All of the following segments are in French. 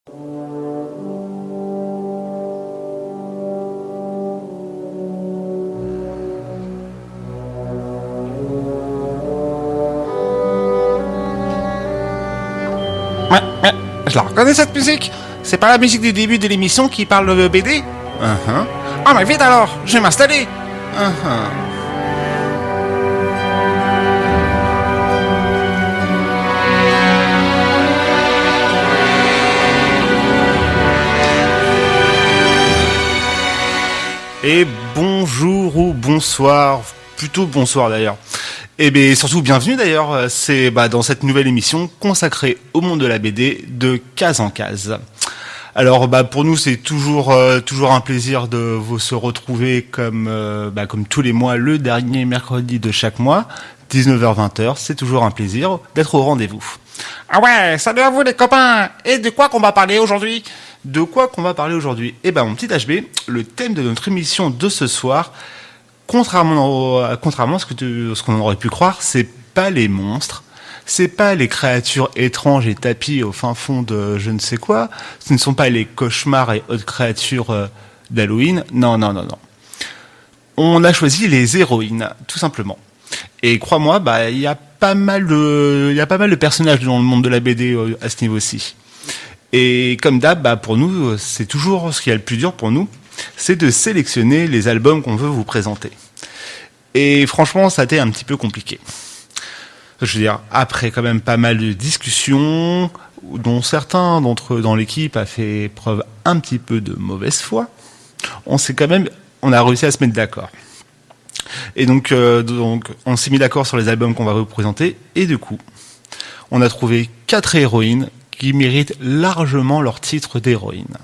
Mais, je la reconnais cette musique. C'est pas la musique du début de l'émission qui parle de BD? Ah mais vite alors, je vais m'installer. Et bonjour ou bonsoir, plutôt bonsoir d'ailleurs. Et bien surtout bienvenue d'ailleurs, c'est dans cette nouvelle émission consacrée au monde de la BD de case en case. Alors pour nous c'est toujours un plaisir de vous se retrouver comme tous les mois le dernier mercredi de chaque mois, 19h-20h, c'est toujours un plaisir d'être au rendez-vous. Ah ouais, salut à vous les copains. Et de quoi qu'on va parler aujourd'hui? Mon petit HB, le thème de notre émission de ce soir, contrairement à ce qu'on aurait pu croire, c'est pas les monstres, c'est pas les créatures étranges et tapies au fin fond de je ne sais quoi, ce ne sont pas les cauchemars et autres créatures d'Halloween, non. On a choisi les héroïnes, tout simplement. Et crois-moi, il y a pas mal de personnages dans le monde de la BD à ce niveau-ci. Et comme d'hab, pour nous, c'est toujours ce qui est le plus dur pour nous, c'est de sélectionner les albums qu'on veut vous présenter. Et franchement, ça a été un petit peu compliqué. Je veux dire, après quand même pas mal de discussions, dont certains d'entre eux dans l'équipe a fait preuve un petit peu de mauvaise foi, on a réussi à se mettre d'accord. Et donc on s'est mis d'accord sur les albums qu'on va vous présenter, et du coup, on a trouvé 4 héroïnes qui méritent largement leur titre d'héroïne.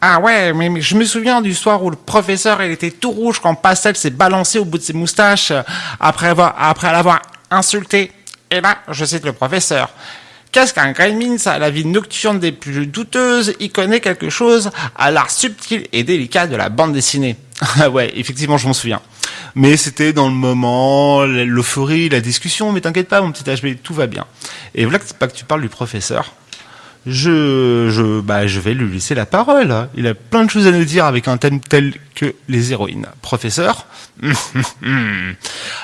Ah ouais, mais je me souviens du soir où le professeur il était tout rouge quand Pastel s'est balancé au bout de ses moustaches après l'avoir insulté. Et là, je cite le professeur. Qu'est-ce qu'un Gremlins à la vie nocturne des plus douteuses? Il connaît quelque chose à l'art subtil et délicat de la bande dessinée. Ah ouais, effectivement, je m'en souviens. Mais c'était dans le moment, l'euphorie, la discussion, mais t'inquiète pas, mon petit HB, tout va bien. Et voilà que tu parles du professeur. Je vais lui laisser la parole. Il a plein de choses à nous dire avec un thème tel que les héroïnes. Professeur?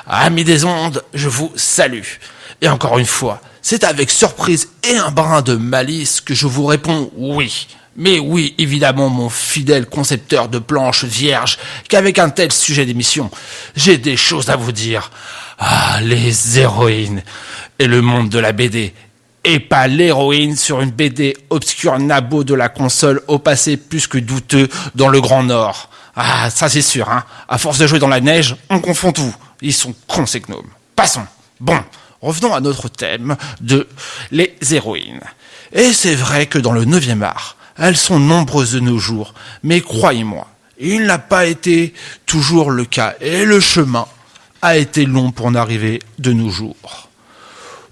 Amis des ondes, je vous salue. Et encore une fois, c'est avec surprise et un brin de malice que je vous réponds oui. Mais oui, évidemment, mon fidèle concepteur de planches vierges, qu'avec un tel sujet d'émission, j'ai des choses à vous dire. Ah, les héroïnes et le monde de la BD. Et pas l'héroïne sur une BD obscure nabo de la console au passé plus que douteux dans le Grand Nord. Ah, ça c'est sûr, hein. À force de jouer dans la neige, on confond tout. Ils sont cons ces gnomes. Passons. Bon, revenons à notre thème de les héroïnes. Et c'est vrai que dans le 9e art, elles sont nombreuses de nos jours. Mais croyez-moi, il n'a pas été toujours le cas. Et le chemin a été long pour en arriver de nos jours.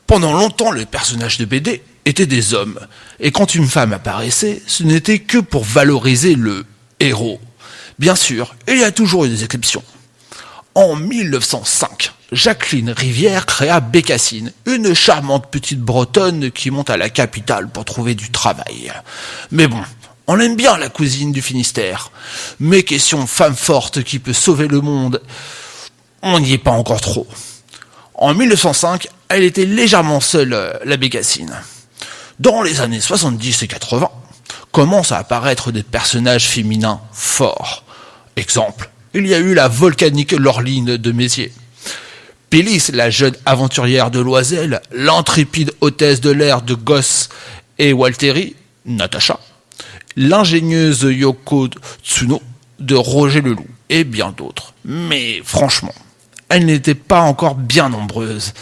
Pendant longtemps, les personnages de BD étaient des hommes. Et quand une femme apparaissait, ce n'était que pour valoriser le héros. Bien sûr, il y a toujours eu des exceptions. En 1905, Jacqueline Rivière créa Bécassine, une charmante petite bretonne qui monte à la capitale pour trouver du travail. Mais bon, on aime bien la cousine du Finistère. Mais question femme forte qui peut sauver le monde, on n'y est pas encore trop. En 1905, elle était légèrement seule, la Bécassine. Dans les années 70 et 80, commencent à apparaître des personnages féminins forts. Exemple, il y a eu la volcanique Laureline de Mézières. Pélis, la jeune aventurière de Loisel, l'intrépide hôtesse de l'air de Gosse et Walteri, Natacha, l'ingénieuse Yoko Tsuno de Roger Leloup, et bien d'autres. Mais franchement, elles n'étaient pas encore bien nombreuses.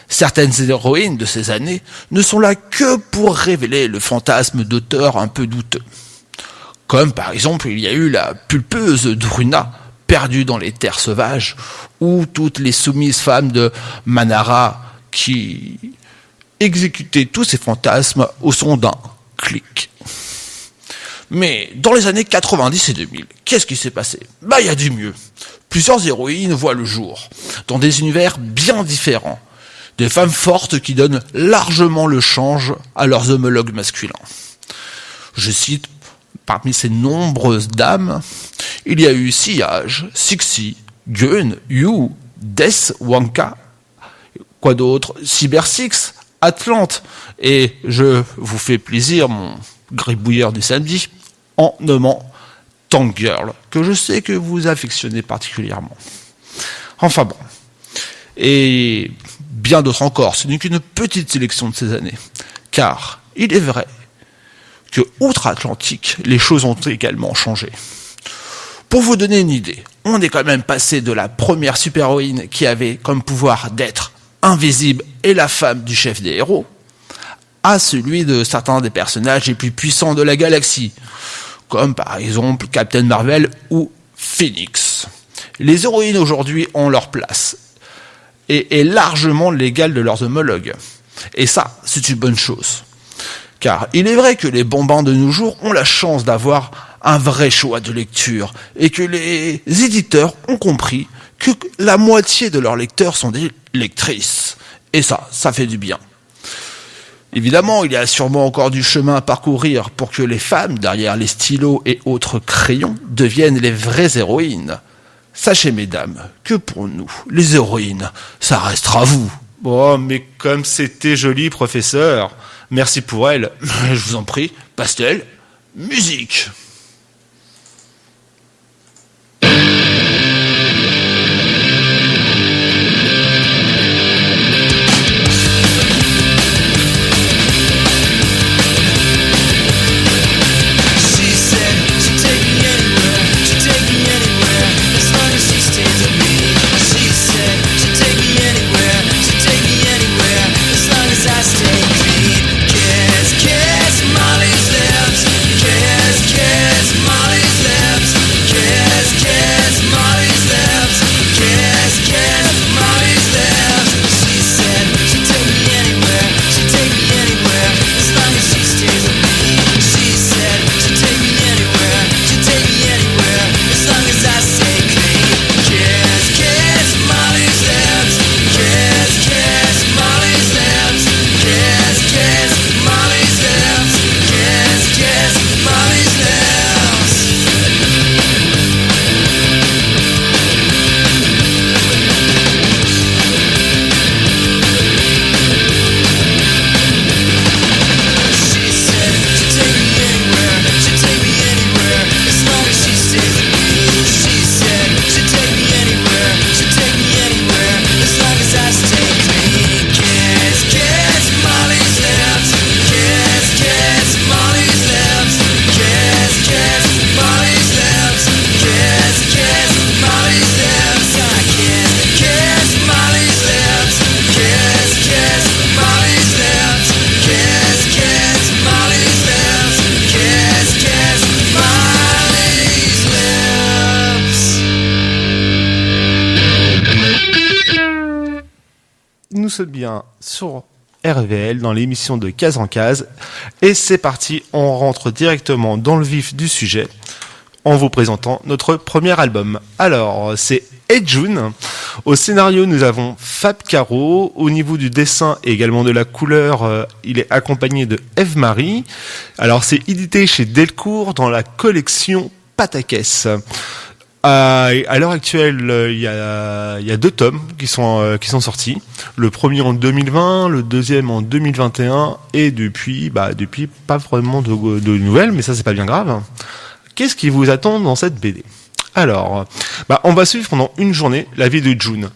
Certaines héroïnes de ces années ne sont là que pour révéler le fantasme d'auteurs un peu douteux. Comme par exemple, il y a eu la pulpeuse Druna, perdue dans les terres sauvages, ou toutes les soumises femmes de Manara qui exécutaient tous ces fantasmes au son d'un clic. Mais dans les années 90 et 2000, qu'est-ce qui s'est passé? Il y a du mieux. Plusieurs héroïnes voient le jour, dans des univers bien différents. Des femmes fortes qui donnent largement le change à leurs homologues masculins. Je cite, parmi ces nombreuses dames, il y a eu Sillage, Sixi, Gun, You, Death, Wanka, quoi d'autre, Cybersix, Atlante, et je vous fais plaisir, mon gribouilleur du samedi, en nommant Tank Girl, que je sais que vous affectionnez particulièrement. Enfin bon. Et bien d'autres encore, ce n'est qu'une petite sélection de ces années. Car il est vrai que, outre-Atlantique, les choses ont également changé. Pour vous donner une idée, on est quand même passé de la première super-héroïne qui avait comme pouvoir d'être invisible et la femme du chef des héros, à celui de certains des personnages les plus puissants de la galaxie, comme par exemple Captain Marvel ou Phoenix. Les héroïnes aujourd'hui ont leur place, et largement l'égal de leurs homologues. Et ça, c'est une bonne chose. Car il est vrai que les bambins de nos jours ont la chance d'avoir un vrai choix de lecture, et que les éditeurs ont compris que la moitié de leurs lecteurs sont des lectrices. Et ça fait du bien. Évidemment, il y a sûrement encore du chemin à parcourir pour que les femmes, derrière les stylos et autres crayons, deviennent les vraies héroïnes. Sachez, mesdames, que pour nous, les héroïnes, ça restera vous. Oh, mais comme c'était joli, professeur. Merci pour elle. Je vous en prie, Pastel, musique. Nous sommes bien sur RVL dans l'émission de Case en Case et c'est parti, on rentre directement dans le vif du sujet en vous présentant notre premier album. Alors, c'est Hey June. Au scénario, nous avons Fab Caro. Au niveau du dessin et également de la couleur, il est accompagné de Eve Marie. Alors, c'est édité chez Delcourt dans la collection Patakès. À l'heure actuelle, il y a 2 tomes qui sont sortis. Le premier en 2020, le deuxième en 2021, et depuis pas vraiment de nouvelles, mais ça c'est pas bien grave. Qu'est-ce qui vous attend dans cette BD ? Alors, on va suivre pendant une journée la vie de June.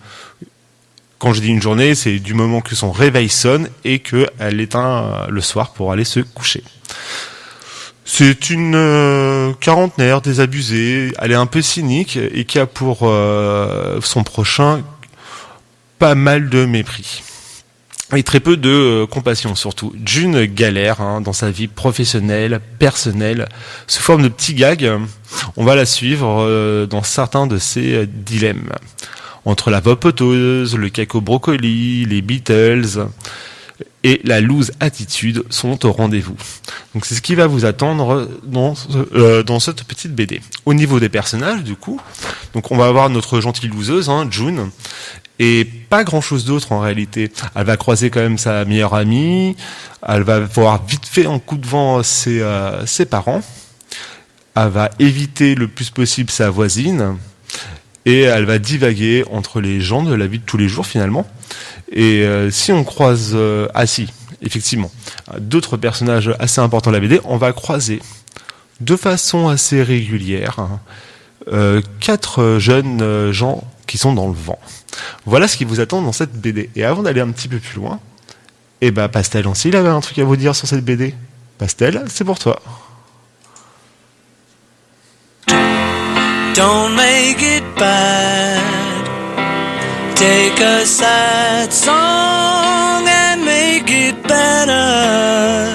Quand je dis une journée, c'est du moment que son réveil sonne et qu'elle éteint le soir pour aller se coucher. C'est une quarantenaire désabusée, elle est un peu cynique et qui a pour son prochain pas mal de mépris. Et très peu de compassion surtout. June galère dans sa vie professionnelle, personnelle, sous forme de petits gags. On va la suivre dans certains de ses dilemmes. Entre la vapoteuse, le caco brocoli, les Beatles, et la loose attitude sont au rendez-vous. Donc c'est ce qui va vous attendre dans cette petite BD. Au niveau des personnages, du coup, donc on va avoir notre gentille loseuse, June, et pas grand-chose d'autre en réalité. Elle va croiser quand même sa meilleure amie, elle va voir vite fait en coup de vent ses parents, elle va éviter le plus possible sa voisine, et elle va divaguer entre les gens de la vie de tous les jours finalement. Et si on croise... effectivement, d'autres personnages assez importants de la BD, on va croiser de façon assez régulière 4 jeunes gens qui sont dans le vent. Voilà ce qui vous attend dans cette BD. Et avant d'aller un petit peu plus loin, Pastel aussi, il avait un truc à vous dire sur cette BD. Pastel, c'est pour toi. Don't make it bad. Take a sad song and make it better.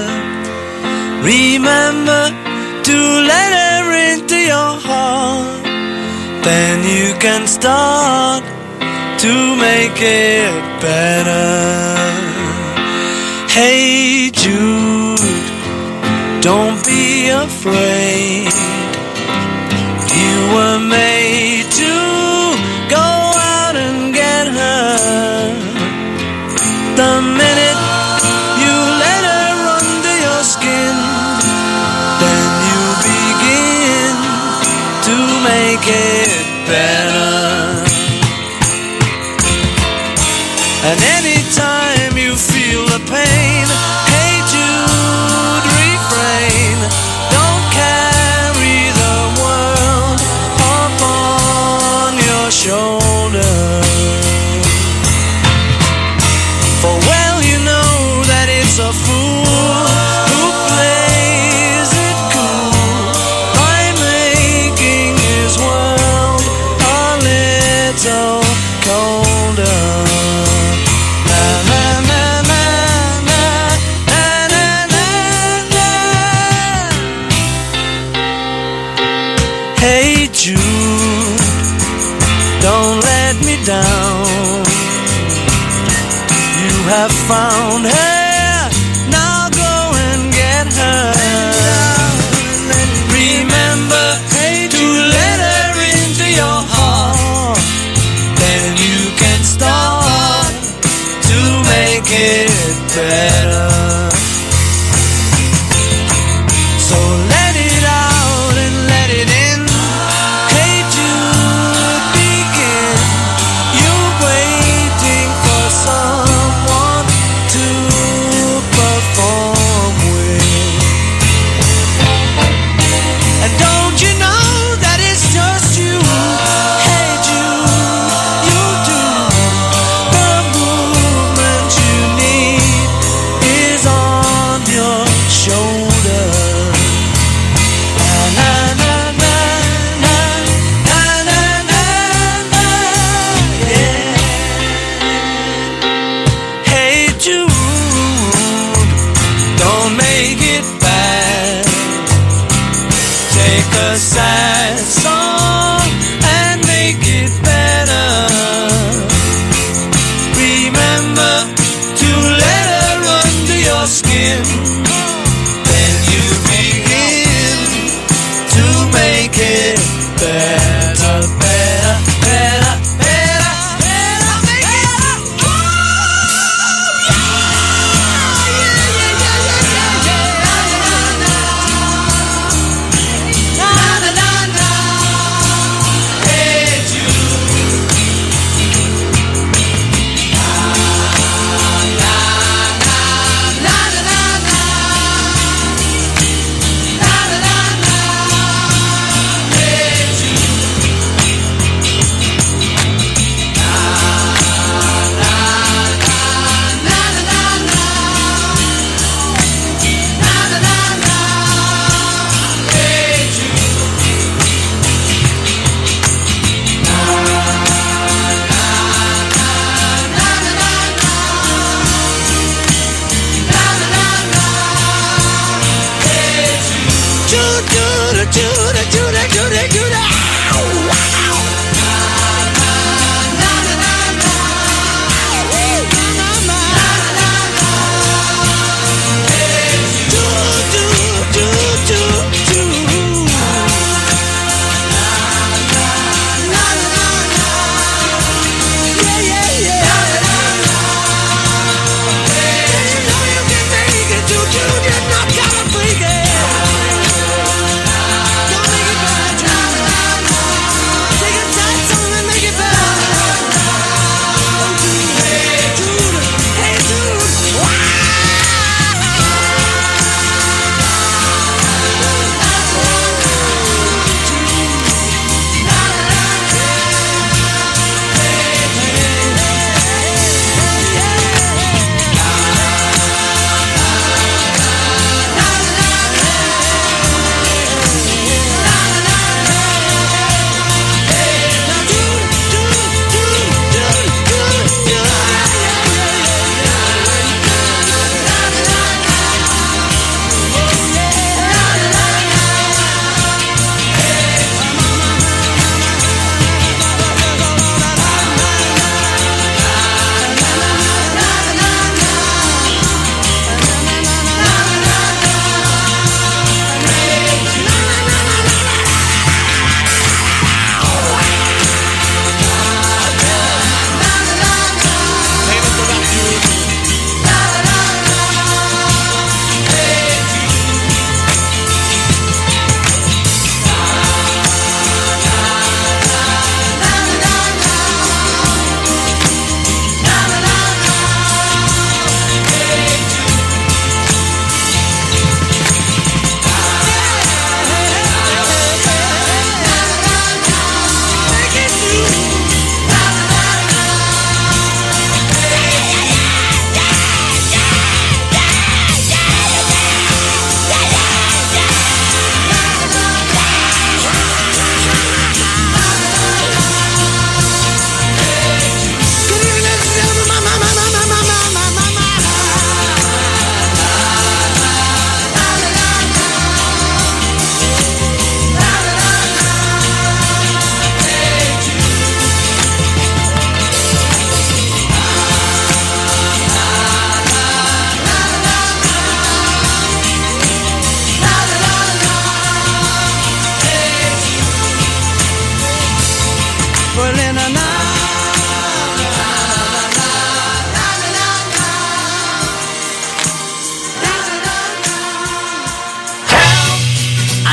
Remember to let her into your heart. Then you can start to make it better. Hey Jude, don't be afraid. You were made to go out and get her. The minute you let her under your skin, then you begin to make it better. And anytime you feel the pain, hey Jude, refrain. Don't carry the world upon your shoulder. For well you know that it's a fool who plays it cool by making his world a little colder. Hey Jude, don't let me down. You have found her, now go and get her. Remember to let her into your heart. Then you can start to make it better. So let it out and let it in. Hey Jude, begin. You're waiting for someone to perform with. And don't you know that it's just you? Hey Jude, you do. The movement you need is on your shoulder. Na na na na na na na na, yeah. Hey Jude, don't make it bad. Take a sad song and make it better. Remember to let her under your skin. Then you begin to make it better, better, better, better, better, make it. Oh, yeah. Na na na na. Hey Jude. Na na na na na na. Na na na na. Hey Jude. Jude, Jude, Jude, Jude, Jude. Ow, wow. Na na na na. Woo, na na na.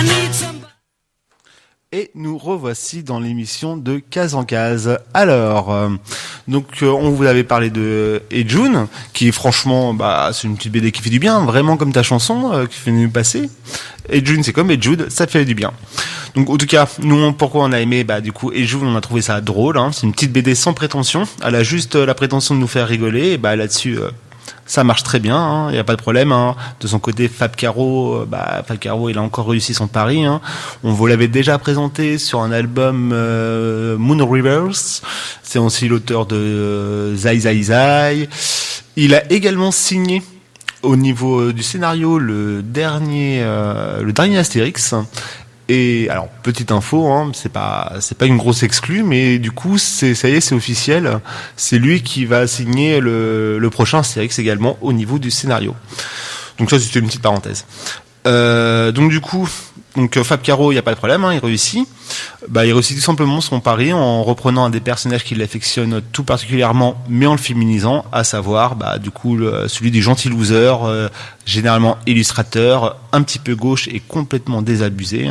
I need somebody. Et nous revoici dans l'émission de Case en Case. Alors, on vous avait parlé de June, qui franchement, c'est une petite BD qui fait du bien, vraiment comme ta chanson qui fait nous passer. June, c'est comme Jude, ça fait du bien. Donc, en tout cas, nous, pourquoi on a aimé, du coup, June, on a trouvé ça drôle. Hein. C'est une petite BD sans prétention. Elle a juste la prétention de nous faire rigoler. Et là-dessus. Ça marche très bien, il n'y a pas de problème. Hein. De son côté, Fab Caro, il a encore réussi son pari. Hein. On vous l'avait déjà présenté sur un album Moon Rivers. C'est aussi l'auteur de Zai Zai Zai. Il a également signé au niveau du scénario le dernier Astérix. Et alors, petite info, c'est pas une grosse exclue, mais du coup, ça y est, c'est officiel. C'est lui qui va signer le prochain Astérix également au niveau du scénario. Donc ça, c'était une petite parenthèse. Donc Fab Caro, il n'y a pas de problème, il réussit. Il réussit tout simplement son pari en reprenant un des personnages qu'il affectionne tout particulièrement, mais en le féminisant, à savoir, celui du gentil loser, généralement illustrateur, un petit peu gauche et complètement désabusé.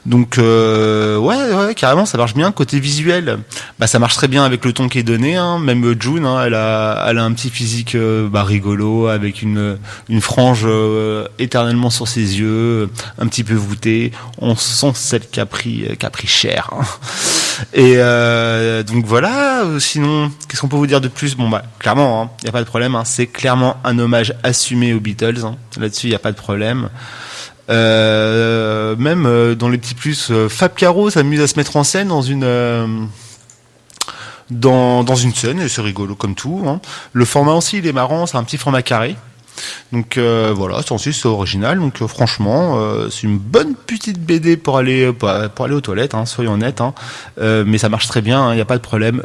Donc ouais, carrément, ça marche bien. Côté visuel, ça marche très bien avec le ton qui est donné. Même June, elle a un petit physique rigolo, avec une frange éternellement sur ses yeux, un petit peu voûtée. On sent celle qui a pris cher. Et donc voilà. Sinon, qu'est-ce qu'on peut vous dire de plus? Clairement, y a pas de problème. C'est clairement un hommage assumé aux Beatles. Là-dessus, y a pas de problème. Même dans les petits plus, Fab Caro s'amuse à se mettre en scène dans une scène, et c'est rigolo comme tout. Le format aussi, il est marrant, c'est un petit format carré. Donc voilà, c'est original. Donc franchement, c'est une bonne petite BD pour aller aux toilettes, soyons honnêtes. Mais ça marche très bien, il n'y a pas de problème.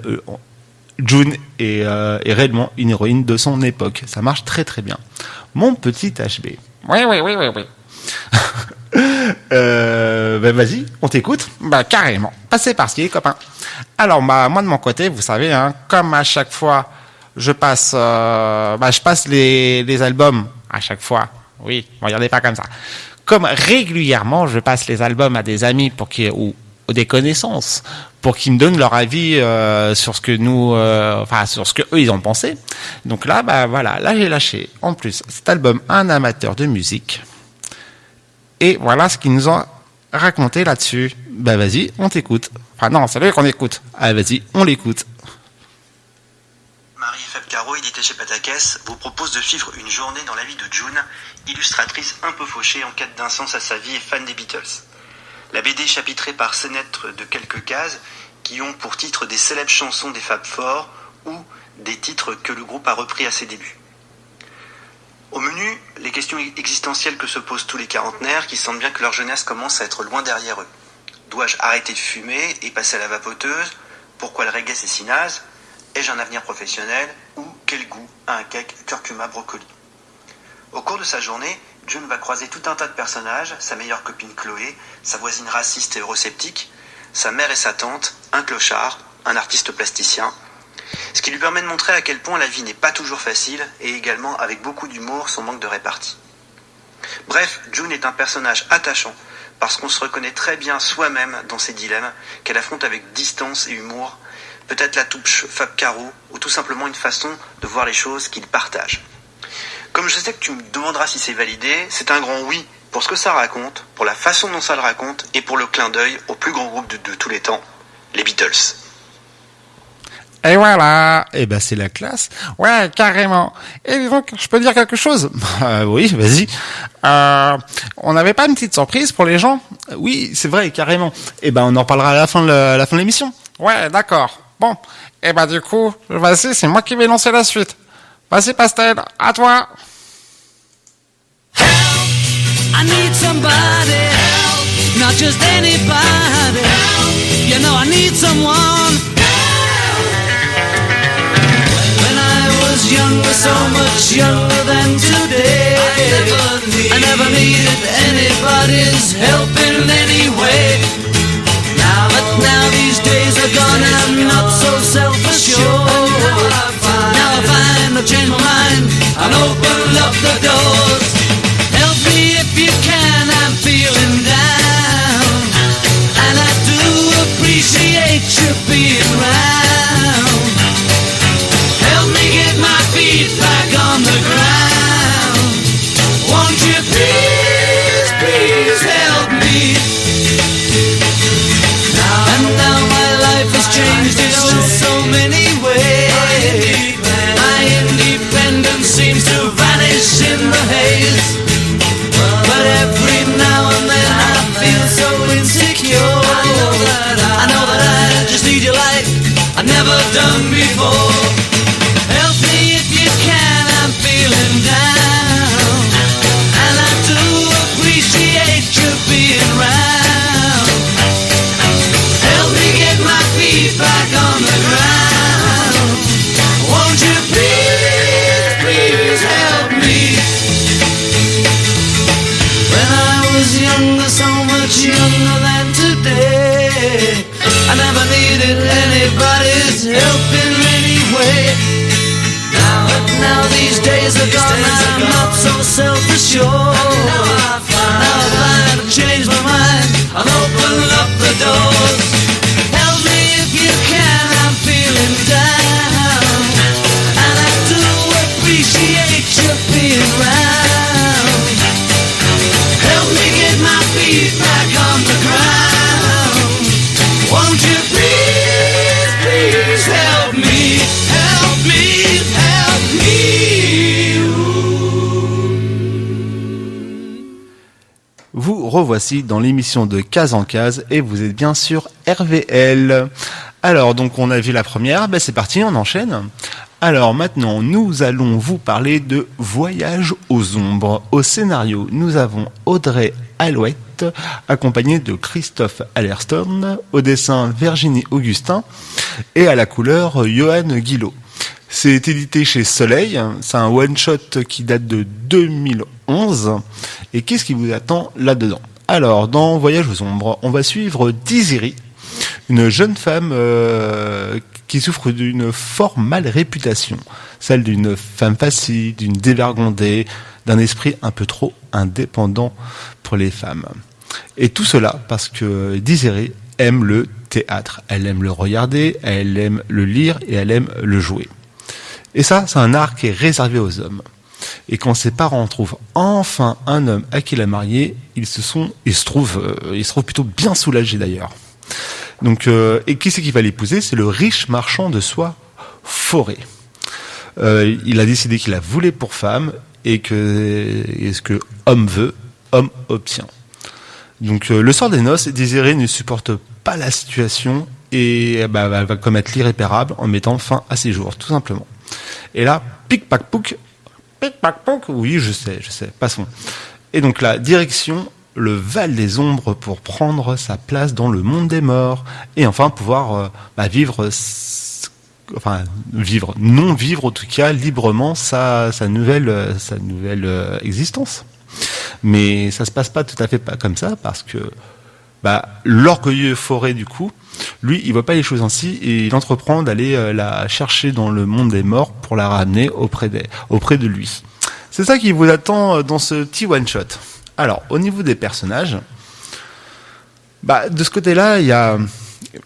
June est réellement une héroïne de son époque. Ça marche très très bien. Mon petit HB. Oui. Vas-y, on t'écoute. Carrément. Passez par-ci, les copains. Alors, moi, de mon côté, vous savez, comme à chaque fois, je passe les albums à chaque fois. Oui, regardez pas comme ça. Comme régulièrement, je passe les albums à des amis ou des connaissances pour qu'ils me donnent leur avis sur ce que sur ce que eux ils ont pensé. Donc là, là j'ai lâché en plus cet album à un amateur de musique. Et voilà ce qu'ils nous ont raconté là-dessus. Vas-y, on t'écoute. Enfin non, c'est lui qu'on écoute. Ah vas-y, on l'écoute. Marie Fab Caro, édité chez Patakès, vous propose de suivre une journée dans la vie de June, illustratrice un peu fauchée en quête d'un sens à sa vie et fan des Beatles. La BD est chapitrée par scénettes de quelques cases qui ont pour titre des célèbres chansons des Fab Four ou des titres que le groupe a repris à ses débuts. Au menu, les questions existentielles que se posent tous les quarantenaires qui sentent bien que leur jeunesse commence à être loin derrière eux. Dois-je arrêter de fumer et passer à la vapoteuse? Pourquoi le reggae c'est si naze? Ai-je un avenir professionnel? Ou quel goût a un cake curcuma brocoli? Au cours de sa journée, June va croiser tout un tas de personnages, sa meilleure copine Chloé, sa voisine raciste et eurosceptique, sa mère et sa tante, un clochard, un artiste plasticien, ce qui lui permet de montrer à quel point la vie n'est pas toujours facile et également avec beaucoup d'humour son manque de répartie. Bref, June est un personnage attachant parce qu'on se reconnaît très bien soi-même dans ses dilemmes qu'elle affronte avec distance et humour, peut-être la touche Fab Caro ou tout simplement une façon de voir les choses qu'il partage. Comme je sais que tu me demanderas si c'est validé, c'est un grand oui pour ce que ça raconte, pour la façon dont ça le raconte et pour le clin d'œil au plus grand groupe de tous les temps, les Beatles. Et voilà. C'est la classe. Ouais, carrément. Et donc, je peux dire quelque chose? Oui, vas-y. On n'avait pas une petite surprise pour les gens? Oui, c'est vrai, carrément. On en parlera à la fin de l'émission. Ouais, d'accord. Bon. Du coup, vas-y, c'est moi qui vais lancer la suite. Vas-y, Pastel, à toi. I need somebody help, not just anybody help. You know I need someone help. When I was younger, so much younger than today, I never needed anybody's help in any way. Now these days are gone, I'm not so self-assured. Now I find I've changed my mind and opened up the doors. Help me if you can, I'm feeling down. much younger than today. I never needed anybody's help in any way. Now these days are gone, I'm not so self-assured. Now I find I've changed my mind, I'll open up the doors. Help me if you can, I'm feeling down, and I do appreciate you being round. Help me get my feet back on the ground. Won't you please, please help me, help me, help me. Vous revoici dans l'émission de Case en Case et vous êtes bien sur RVL. Alors donc on a vu la première, c'est parti, on enchaîne. Alors maintenant nous allons vous parler de Voyage aux ombres. Au scénario nous avons Audrey Alouette accompagnée de Christophe Allerstone, au dessin Virginie Augustin et à la couleur Johan Guillot. C'est édité chez Soleil, c'est un one-shot qui date de 2011. Et qu'est-ce qui vous attend là-dedans ? Alors, dans Voyage aux ombres, on va suivre Desiree, une jeune femme qui souffre d'une fort male réputation, celle d'une femme facile, d'une dévergondée, d'un esprit un peu trop indépendant pour les femmes. Et tout cela parce que Desiree aime le théâtre, elle aime le regarder, elle aime le lire et elle aime le jouer. Et ça, c'est un art qui est réservé aux hommes. Et quand ses parents trouvent enfin un homme à qui la marier, ils se trouvent plutôt bien soulagés d'ailleurs. Donc, et qui c'est qui va l'épouser ? C'est le riche marchand de soie Forêt. Il a décidé qu'il la voulait pour femme et ce que homme veut, homme obtient. Donc, le soir des noces, Désirée ne supporte pas la situation et elle va commettre l'irréparable en mettant fin à ses jours, tout simplement. Et là, pic-pac-pouc, oui, je sais, passons. Et donc la direction, le Val des Ombres pour prendre sa place dans le monde des morts et enfin pouvoir vivre en tout cas librement sa nouvelle existence. Mais ça se passe pas tout à fait pas comme ça parce que l'orgueilleux Forêt du coup, lui, il voit pas les choses ainsi et il entreprend d'aller la chercher dans le monde des morts pour la ramener auprès de lui. C'est ça qui vous attend dans ce petit one-shot. Alors, au niveau des personnages, de ce côté-là, il y a,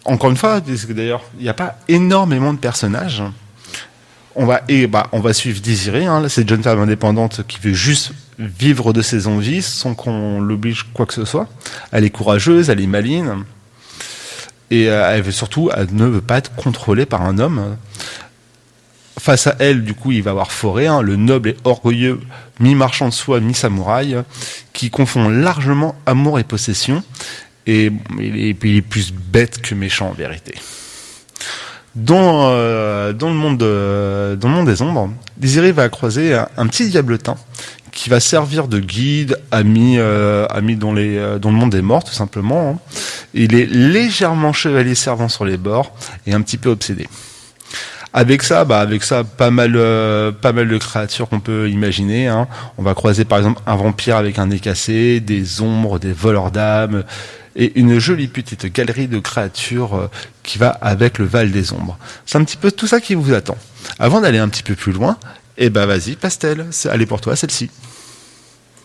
encore une fois, d'ailleurs, il n'y a pas énormément de personnages. On va suivre Désirée, cette jeune femme indépendante qui veut juste vivre de ses envies sans qu'on l'oblige quoi que ce soit. Elle est courageuse, elle est maligne. Et elle ne veut pas être contrôlée par un homme. Face à elle, du coup, il va avoir Forêt, le noble et orgueilleux mi-marchand de soie, mi-samouraï, qui confond largement amour et possession. Et il est plus bête que méchant, en vérité. Dans le monde des ombres, Désirée va croiser un petit diabletin qui va servir de guide, ami dans le monde des morts, tout simplement. Il est légèrement chevalier servant sur les bords et un petit peu obsédé. Avec ça, pas mal de créatures qu'on peut imaginer. On va croiser par exemple un vampire avec un nez cassé, des ombres, des voleurs d'âmes et une jolie petite galerie de créatures qui va avec le Val des Ombres. C'est un petit peu tout ça qui vous attend. Avant d'aller un petit peu plus loin, vas-y, Pastel, allez pour toi, celle-ci.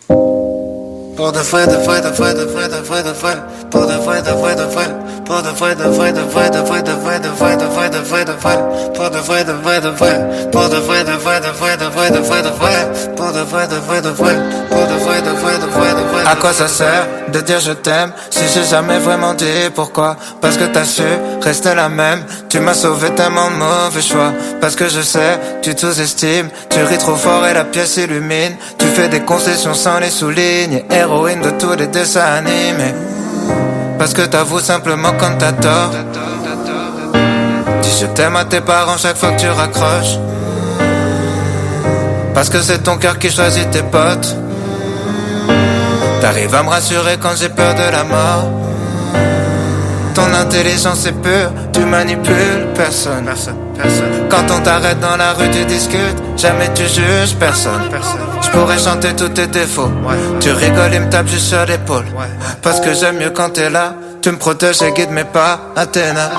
Pour de vrai, de vrai, de vrai, de vrai, de vrai, de vrai. Pour de vrai, de vrai, de vrai. Pour de vrai, de vrai, de vrai, de vrai, de vrai, de vrai, de vrai, de vrai, de vrai. Pour de vrai, de vrai, de vrai. Pour de vrai, de vrai, de vrai, de vrai, de vrai, de vrai. Pour de vrai, de vrai, de vrai. Pour de vrai, de vrai, de vrai, de vrai. À quoi ça sert de dire je t'aime si j'ai jamais vraiment dit pourquoi? Parce que t'as su rester la même. Tu m'as sauvé tellement de mauvais choix. Parce que je sais, tu te sous-estimes. Tu ris trop fort et la pièce illumine. Tu fais des concessions sans les souligner. Héroïne de tous les dessins animés. Parce que t'avoues simplement quand t'as tort. Dis je t'aime à tes parents chaque fois que tu raccroches. Parce que c'est ton cœur qui choisit tes potes. T'arrives à me rassurer quand j'ai peur de la mort. Ton intelligence est pure, tu manipules personne. Quand on t'arrête dans la rue, tu discutes, jamais tu juges personne. Je pourrais chanter tous tes défauts, tu rigoles et me tapes juste sur l'épaule. Parce que j'aime mieux quand t'es là, tu me protèges et guides mes pas, Athéna.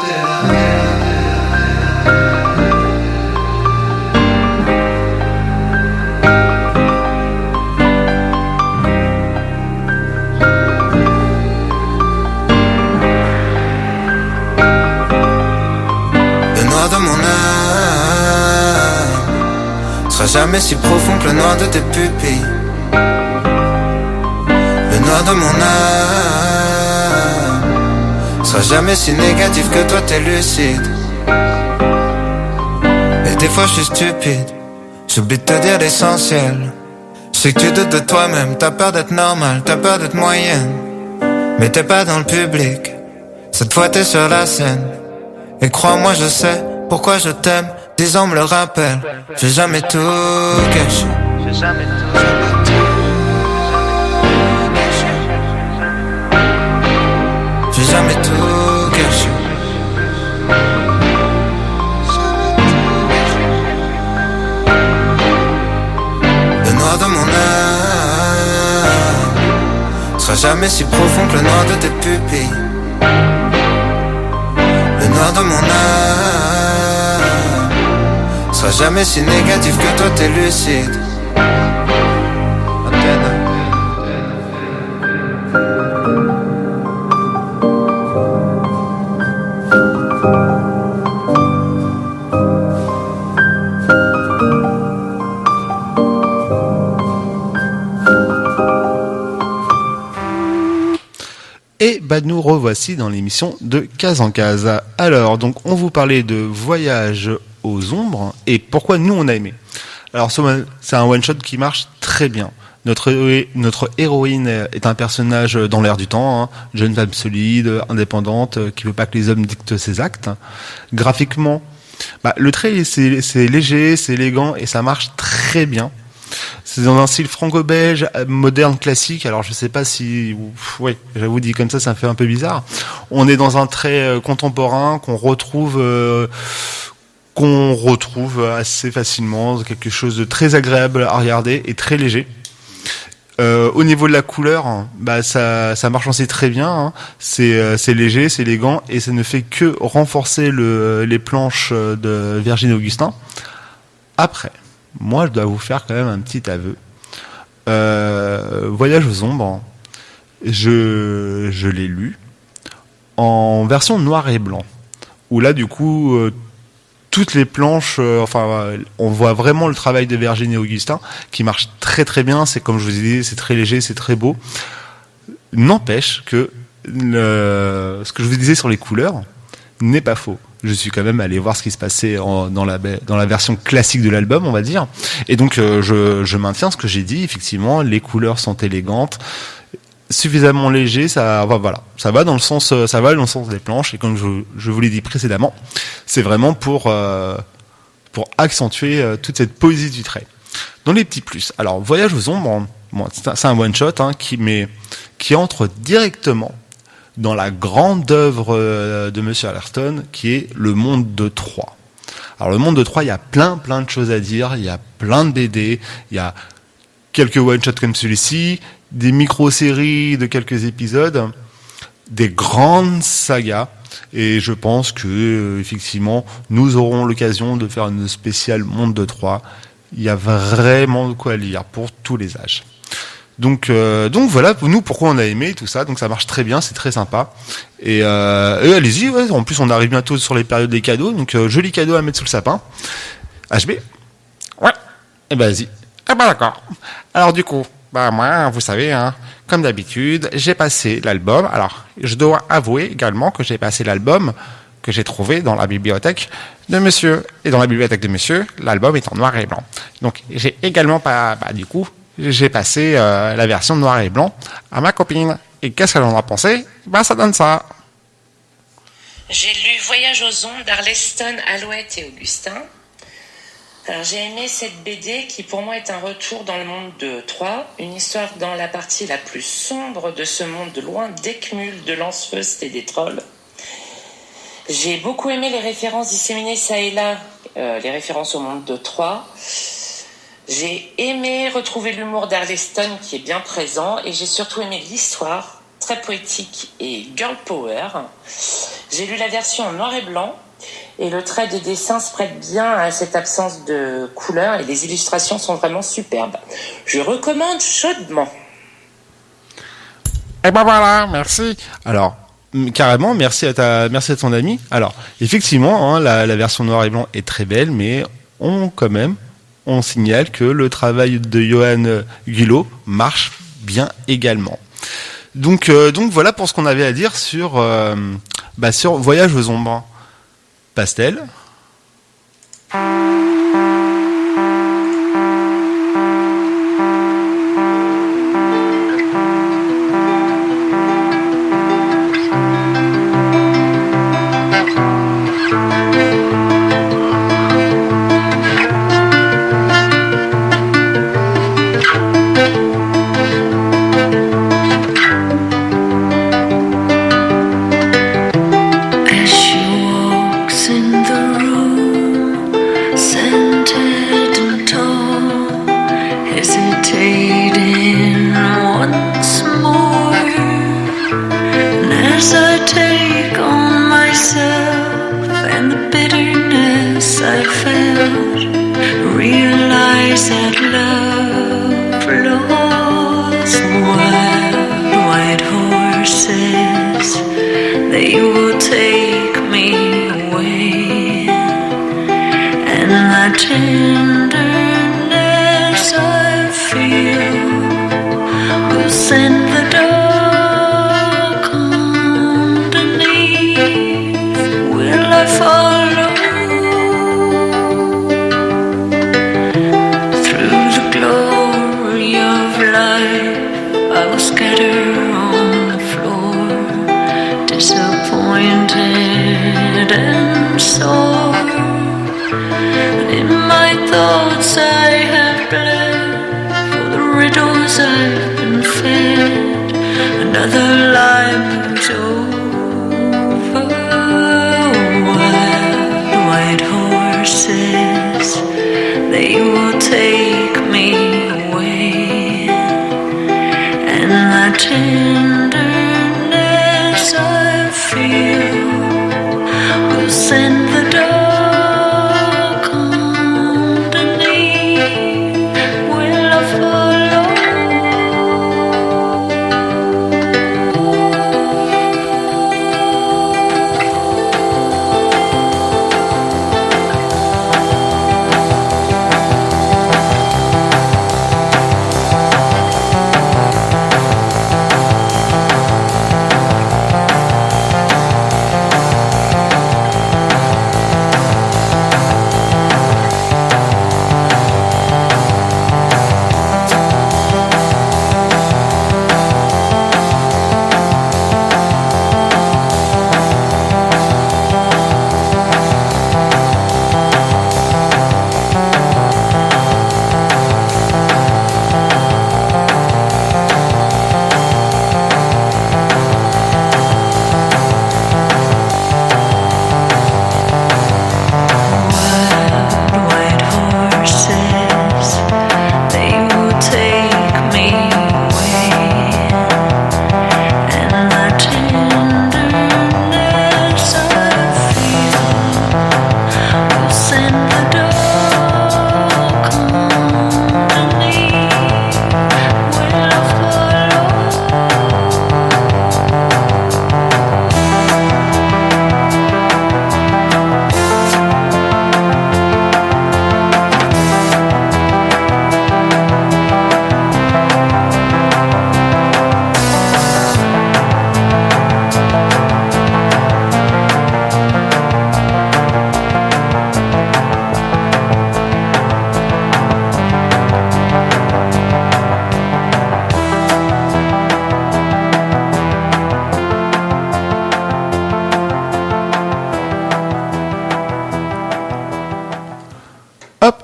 Sera jamais si profond que le noir de tes pupilles. Le noir de mon âme sera jamais si négatif que toi t'es lucide. Et des fois je suis stupide, j'oublie de te dire l'essentiel. Je sais que tu doutes de toi-même, t'as peur d'être normal, t'as peur d'être moyenne. Mais t'es pas dans le public, cette fois t'es sur la scène. Et crois-moi je sais pourquoi je t'aime. 10 ans me le rappelle, j'ai jamais tout caché. J'ai jamais tout caché. Le noir de mon âme sera jamais si profond que le noir de tes pupilles. Le noir de mon âme sera jamais si négatif que toi t'es lucide. Et bah nous revoici dans l'émission de Case en Case. Alors donc on vous parlait de Voyage aux ombres et pourquoi nous on a aimé. Alors c'est un one shot qui marche très bien. Notre héroïne est un personnage dans l'air du temps, hein, jeune femme solide, indépendante, qui veut pas que les hommes dictent ses actes. Graphiquement, bah, le trait c'est léger, c'est élégant et ça marche très bien. C'est dans un style franco-belge, moderne, classique. Alors je sais pas si, ouais, j'avoue dit comme ça me fait un peu bizarre. On est dans un trait contemporain qu'on retrouve assez facilement, quelque chose de très agréable à regarder et très léger. Au niveau de la couleur, bah ça marche aussi très bien. Hein. C'est léger, c'est élégant et ça ne fait que renforcer les planches de Virginie Augustin. Après, moi je dois vous faire quand même un petit aveu. Voyage aux ombres, je l'ai lu en version noir et blanc, où là du coup toutes les planches, on voit vraiment le travail de Virginie Augustin qui marche très très bien. C'est comme je vous ai dit, c'est très léger, c'est très beau. N'empêche que ce que je vous disais sur les couleurs n'est pas faux. Je suis quand même allé voir ce qui se passait dans la version classique de l'album, on va dire. Et donc je maintiens ce que j'ai dit. Effectivement, les couleurs sont élégantes, suffisamment léger, ça va dans le sens des planches. Et comme je vous l'ai dit précédemment, c'est vraiment pour accentuer toute cette poésie du trait. Dans les petits plus, alors Voyage aux ombres, bon, c'est un one shot qui entre directement dans la grande œuvre de Monsieur Allerton, qui est Le Monde de Troie. Alors Le Monde de Troie, il y a plein de choses à dire, il y a plein de BD, il y a quelques one-shots comme celui-ci, des micro-séries de quelques épisodes, des grandes sagas, et je pense que effectivement, nous aurons l'occasion de faire une spéciale Monde de Troie. Il y a vraiment de quoi lire pour tous les âges. Donc voilà, nous pourquoi on a aimé tout ça. Donc ça marche très bien, c'est très sympa. Et allez-y. Ouais, en plus, on arrive bientôt sur les périodes des cadeaux. Donc joli cadeau à mettre sous le sapin. HB. Ouais. Et ben vas-y. Ah ben d'accord. Alors du coup, bah moi, vous savez, hein, comme d'habitude, j'ai passé l'album. Alors je dois avouer également que j'ai passé l'album que j'ai trouvé dans la bibliothèque de Monsieur. Et dans la bibliothèque de Monsieur, l'album est en noir et blanc. Donc j'ai également j'ai passé la version noir et blanc à ma copine. Et qu'est-ce qu'elle en a pensé? Ben, ça donne ça. J'ai lu Voyage aux ombres d'Arleston, Alouette et Augustin. Alors, j'ai aimé cette BD qui, pour moi, est un retour dans le monde de Troie. Une histoire dans la partie la plus sombre de ce monde, loin d'Écmule, de Lance-Feust et des trolls. J'ai beaucoup aimé les références disséminées ça et là, les références au monde de Troie. J'ai aimé retrouver l'humour d'Arleston qui est bien présent et j'ai surtout aimé l'histoire, très poétique et girl power. J'ai lu la version en noir et blanc et le trait de dessin se prête bien à cette absence de couleur et les illustrations sont vraiment superbes. Je recommande chaudement. Eh ben voilà, merci. Alors, carrément, merci à ton ami. Alors, effectivement, hein, la version noir et blanc est très belle, mais on signale que le travail de Johan Gulot marche bien également. Donc voilà pour ce qu'on avait à dire sur Voyage aux ombres. Pastel.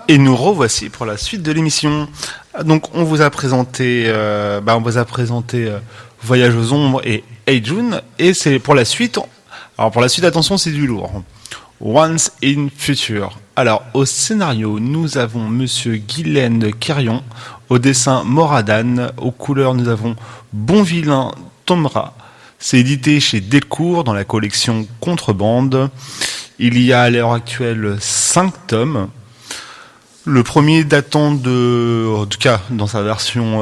Et nous revoici pour la suite de l'émission. Donc on vous a présenté, Voyage aux ombres et Hey June, et c'est pour la suite. Alors pour la suite, attention, c'est du lourd. Once in Future. Alors au scénario, nous avons Monsieur Guylaine Querion, au dessin Moradan, aux couleurs nous avons Bonvillain Tomra. C'est édité chez Delcourt dans la collection Contrebande. Il y a à l'heure actuelle 5 tomes. Le premier datant en tout cas dans sa version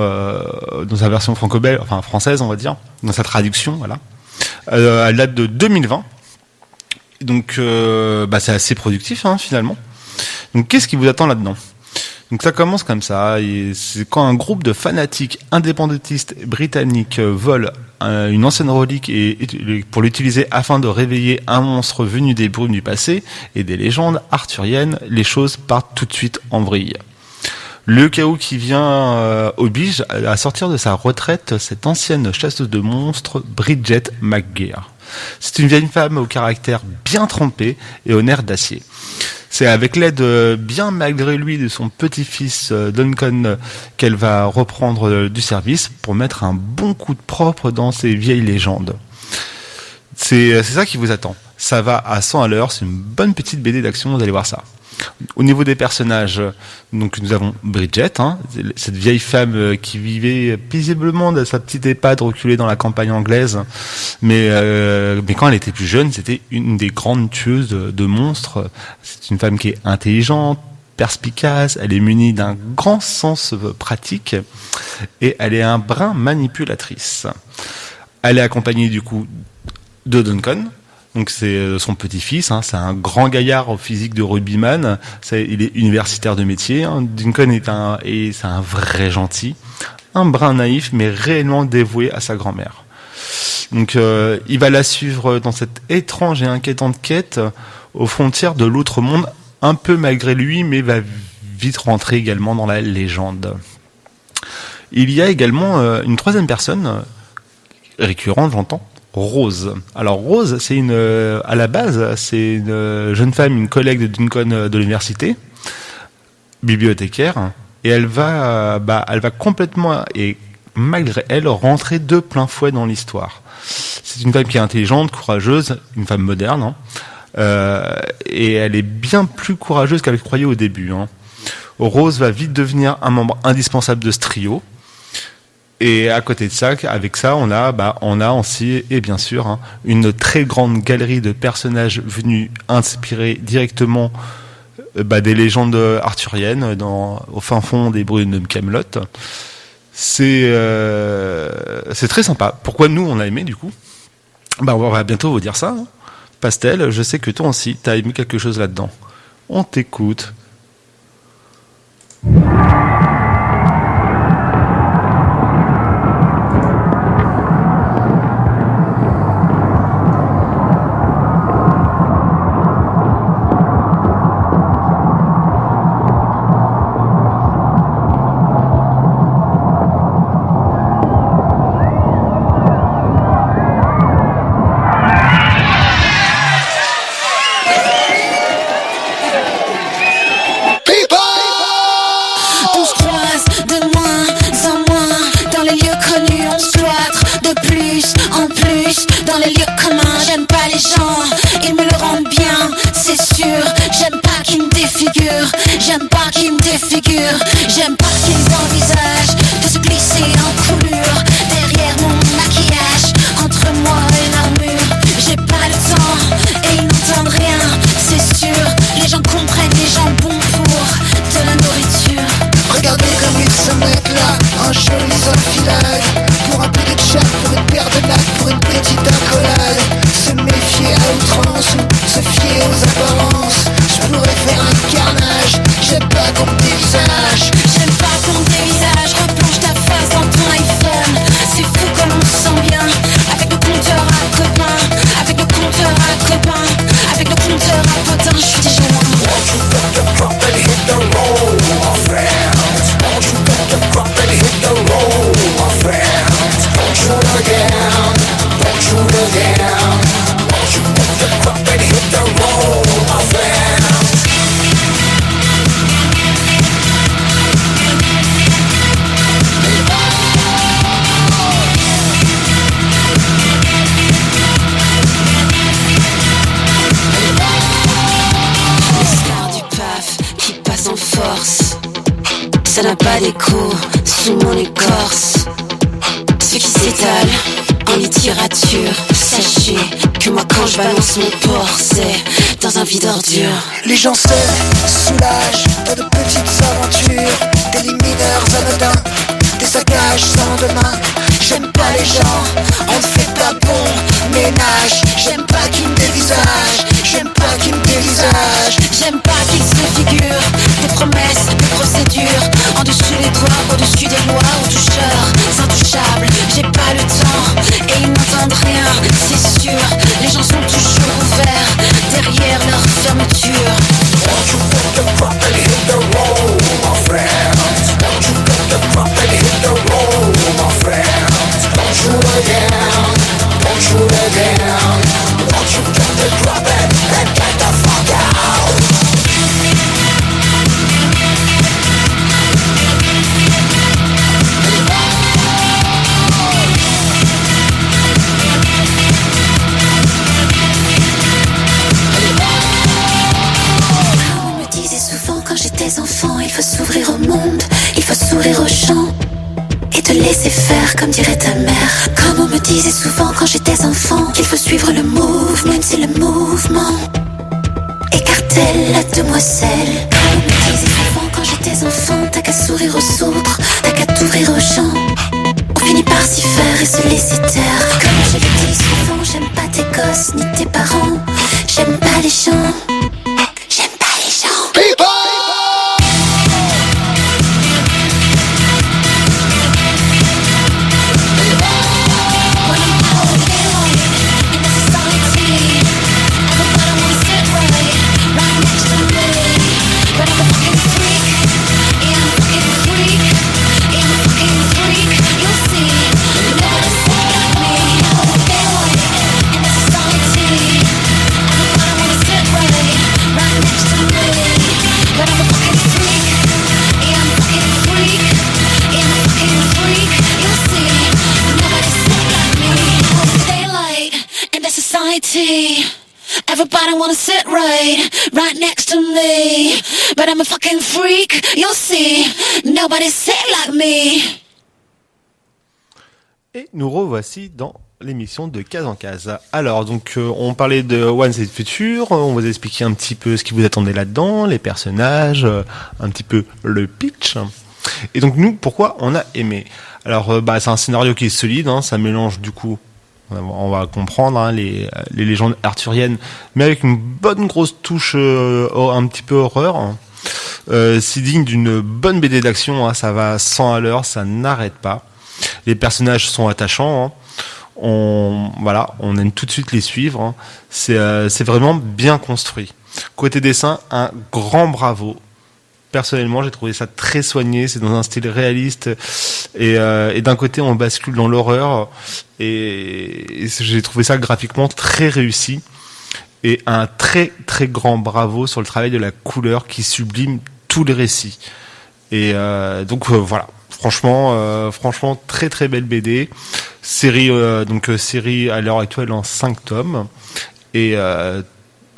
franco-belge, enfin française on va dire, dans sa traduction, voilà. Elle date de 2020. Donc c'est assez productif finalement. Donc qu'est-ce qui vous attend là-dedans ? Donc ça commence comme ça, et c'est quand un groupe de fanatiques indépendantistes britanniques vole une ancienne relique pour l'utiliser afin de réveiller un monstre venu des brumes du passé et des légendes arthuriennes, les choses partent tout de suite en vrille. Le chaos qui vient oblige à sortir de sa retraite cette ancienne chasseuse de monstres, Bridget McGear. C'est une vieille femme au caractère bien trempé et au nerf d'acier. C'est avec l'aide, bien malgré lui, de son petit-fils Duncan qu'elle va reprendre du service pour mettre un bon coup de propre dans ces vieilles légendes. C'est ça qui vous attend. Ça va à 100 à l'heure, c'est une bonne petite BD d'action, vous allez voir ça. Au niveau des personnages, donc nous avons Bridget, cette vieille femme qui vivait paisiblement dans sa petite EHPAD reculée dans la campagne anglaise, mais quand elle était plus jeune, c'était une des grandes tueuses de monstres. C'est une femme qui est intelligente, perspicace, elle est munie d'un grand sens pratique et elle est un brin manipulatrice. Elle est accompagnée du coup de Duncan. Donc c'est son petit-fils, c'est un grand gaillard au physique de rugbyman, il est universitaire de métier. Duncan c'est un vrai gentil, un brin naïf mais réellement dévoué à sa grand-mère. Donc il va la suivre dans cette étrange et inquiétante quête aux frontières de l'autre monde, un peu malgré lui, mais va vite rentrer également dans la légende. Il y a également une troisième personne, récurrente j'entends, Rose. Alors Rose, à la base, c'est une jeune femme, une collègue de Duncan de l'université, bibliothécaire, et elle va complètement, et malgré elle, rentrer de plein fouet dans l'histoire. C'est une femme qui est intelligente, courageuse, une femme moderne, et elle est bien plus courageuse qu'elle croyait au début. Rose va vite devenir un membre indispensable de ce trio. Et à côté de ça, avec ça, on a aussi, et bien sûr, une très grande galerie de personnages venus inspirer directement des légendes arthuriennes au fin fond des brumes de Camelot. C'est très sympa. Pourquoi nous on a aimé du coup ? On va bientôt vous dire ça. Pastel, je sais que toi aussi, t'as aimé quelque chose là-dedans. On t'écoute. J'aime pas qu'ils envisagent de se glisser en coulure derrière mon maquillage, entre moi et l'armure. J'ai pas le temps et ils n'entendent rien, c'est sûr. Les gens comprennent, les gens bons pour de la nourriture. Regardez comme ils se mettent là, en jolis enfilades, pour un peu de chat, pour une paire de lacs, pour une petite accolade. Se méfier à outrance ou se fier aux apparences. Je pourrais faire un carnage, j'aime pas qu'on me dévisage. J'aime pas qu'on ça n'a pas d'écho sous mon écorce. Ceux qui s'étalent en littérature, sachez que moi quand je balance mon porc, c'est dans un vide ordure. Les gens seuls soulagent dans de petites aventures, des lits mineurs anodins, des saccages sans lendemain. J'aime pas les gens, on ne fait pas bon ménage. J'aime pas qu'ils me dévisagent, j'aime pas qu'ils me dévisagent. J'aime pas qu'ils se figurent des promesses, des procédures, en dessus les doigts, au-dessus des lois, aux toucheurs, intouchables. J'ai pas le temps et ils n'entendent rien, c'est sûr. Les gens sont toujours ouverts derrière leur fermeture. Won't you put the rock and hit the road, my friend? Won't you put the rock and hit the road, my friend? Don't shoot again, don't shoot again. Won't you put the drop and get the fuck out? On me disait souvent quand j'étais enfant, il faut s'ouvrir au monde, il faut s'ouvrir au champ et te laisser faire comme dirait ta mère. Comme on me disait souvent quand j'étais enfant, qu'il faut suivre le mouvement, même si le mouvement écartait la demoiselle. Comme on me disait souvent quand j'étais enfant, t'as qu'à sourire aux autres, t'as qu'à t'ouvrir aux gens. On finit par s'y faire et se laisser taire. Comme je le dis souvent, j'aime pas tes gosses ni tes parents. J'aime pas les gens, j'aime pas les gens. Everybody wanna sit right next to me. But I'm a fucking freak, you'll see. Nobody sit like me. Et nous revoici dans l'émission de Case en Case. Alors, donc, on parlait de Once and Future, on vous a expliqué un petit peu ce qui vous attendait là-dedans, les personnages, un petit peu le pitch. Et donc, nous, pourquoi on a aimé? Alors, c'est un scénario qui est solide, hein, ça mélange du coup, on va comprendre, hein, les légendes arthuriennes, mais avec une bonne grosse touche un petit peu horreur. C'est digne d'une bonne BD d'action, hein, ça va 100 à l'heure, ça n'arrête pas. Les personnages sont attachants, hein. On aime tout de suite les suivre, hein. C'est vraiment bien construit. Côté dessin, un grand bravo. Personnellement, j'ai trouvé ça très soigné, c'est dans un style réaliste et d'un côté on bascule dans l'horreur et j'ai trouvé ça graphiquement très réussi et un très très grand bravo sur le travail de la couleur qui sublime tout le récit. Et donc voilà, franchement très très belle BD, série à l'heure actuelle en 5 tomes et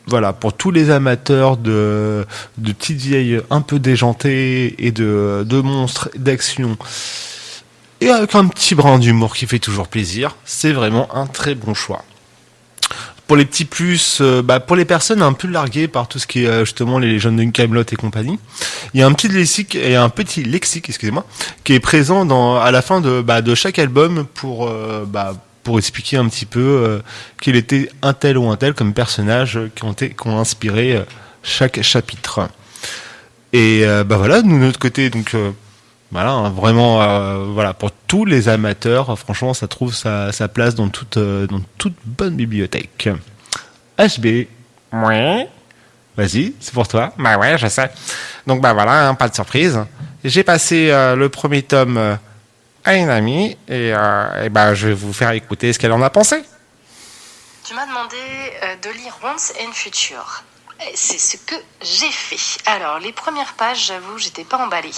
voilà, pour tous les amateurs de petites vieilles un peu déjantées et de monstres d'action et avec un petit brin d'humour qui fait toujours plaisir, c'est vraiment un très bon choix. Pour les petits plus, pour les personnes un peu larguées par tout ce qui est justement les légendes de Camelot et compagnie, il y a un petit lexique, excusez-moi, qui est présent à la fin de chaque album pour expliquer un petit peu quel était un tel ou un tel comme personnage qui ont inspiré chaque chapitre. Et voilà, nous de notre côté, donc vraiment pour tous les amateurs, franchement ça trouve sa place dans toute bonne bibliothèque. HB. Oui. Vas-y, c'est pour toi. Bah ouais, je sais. Donc voilà, pas de surprise. J'ai passé le premier tome à une amie et je vais vous faire écouter ce qu'elle en a pensé. Tu m'as demandé de lire Once and Future. C'est ce que j'ai fait. Alors, les premières pages, j'avoue, j'étais pas emballée.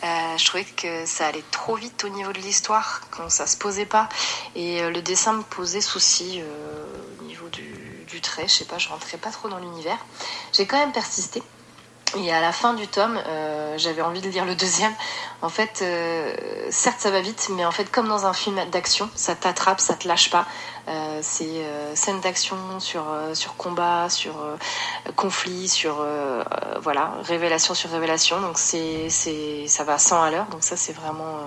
Je trouvais que ça allait trop vite au niveau de l'histoire, quand ça se posait pas. Et le dessin me posait souci au niveau du trait. Je sais pas, je rentrais pas trop dans l'univers. J'ai quand même persisté. Et à la fin du tome, j'avais envie de lire le deuxième. En fait, certes ça va vite, mais en fait comme dans un film d'action, ça t'attrape, ça te lâche pas. C'est scène d'action sur combat, sur conflit, sur voilà, révélation sur révélation. Donc ça va à 100 à l'heure. Donc ça c'est vraiment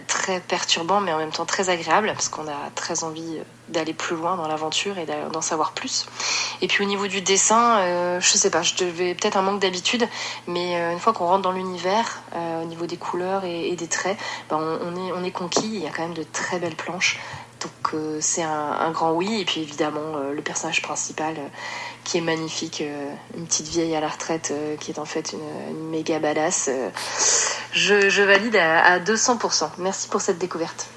très perturbant, mais en même temps très agréable, parce qu'on a très envie d'aller plus loin dans l'aventure et d'en savoir plus. Et puis au niveau du dessin, je sais pas, je devais peut-être un manque d'habitude, mais une fois qu'on rentre dans l'univers, au niveau des couleurs et des traits, on est conquis. Il y a quand même de très belles planches. Donc c'est un grand oui. Et puis évidemment le personnage principal qui est magnifique, une petite vieille à la retraite qui est en fait une méga badass. Je valide à 200%. Merci pour cette découverte.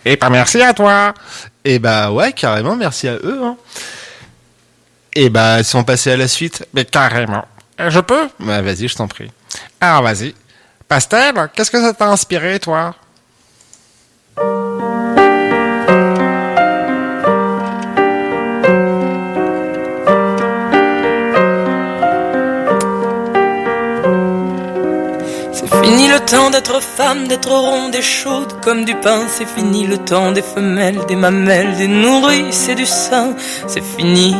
Et pas merci à toi. Et bah ouais, carrément, merci à eux. Hein. Et bah si on passait à la suite, mais carrément. Je peux ? Bah vas-y, je t'en prie. Alors vas-y. Pastel, qu'est-ce que ça t'a inspiré, toi ? Fini le temps d'être femme, d'être ronde et chaude comme du pain. C'est fini le temps des femelles, des mamelles, des nourrices et du sein. C'est fini.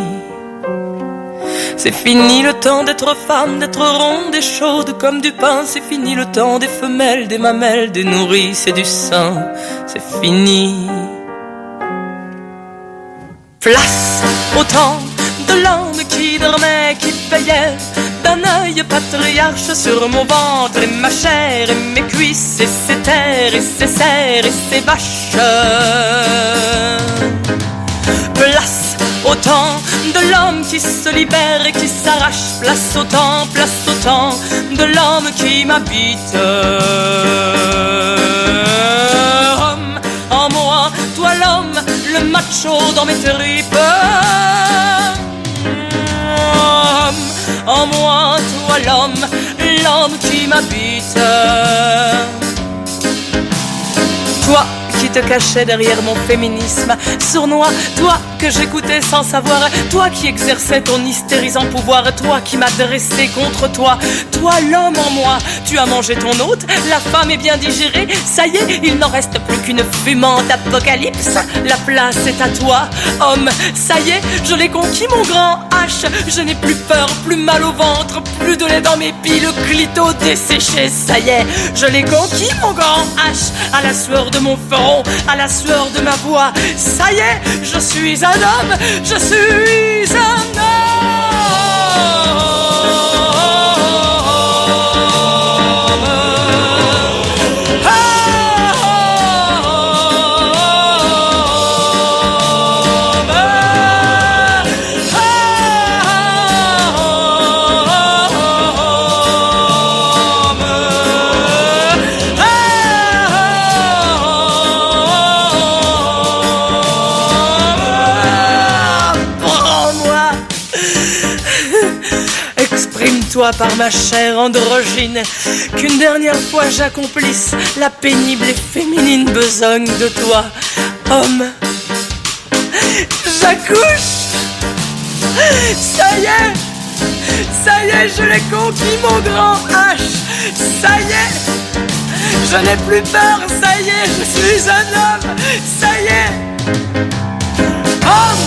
C'est fini le temps d'être femme, d'être ronde et chaude comme du pain. C'est fini le temps des femelles, des mamelles, des nourrices et du sein. C'est fini. Place au temps de l'homme qui dormait, qui veillait d'un œil patriarche sur mon ventre et ma chair et mes cuisses et ses terres et ses serres et ses vaches. Place au temps de l'homme qui se libère et qui s'arrache. Place au temps de l'homme qui m'habite. Homme en moi, toi l'homme, le macho dans mes tripes. En moi, toi l'homme qui m'habite. Toi qui te cachais derrière mon féminisme sournois, toi que j'écoutais sans savoir, toi qui exerçais ton hystérisant pouvoir, toi qui m'as dressé contre toi, toi l'homme en moi, tu as mangé ton hôte, la femme est bien digérée, ça y est, il n'en reste plus qu'une fumante apocalypse, la place est à toi, homme, ça y est, je l'ai conquis mon grand H, je n'ai plus peur, plus mal au ventre, plus de lait dans mes pieds, le clito desséché, ça y est, je l'ai conquis mon grand H, à la sueur de mon front, à la sueur de ma voix, ça y est, je suis un homme, je suis un Exprime-toi par ma chair androgyne, qu'une dernière fois j'accomplisse la pénible et féminine besogne de toi, homme. J'accouche. Ça y est, je l'ai conquis mon grand H. Ça y est, je n'ai plus peur. Ça y est, je suis un homme. Ça y est, homme,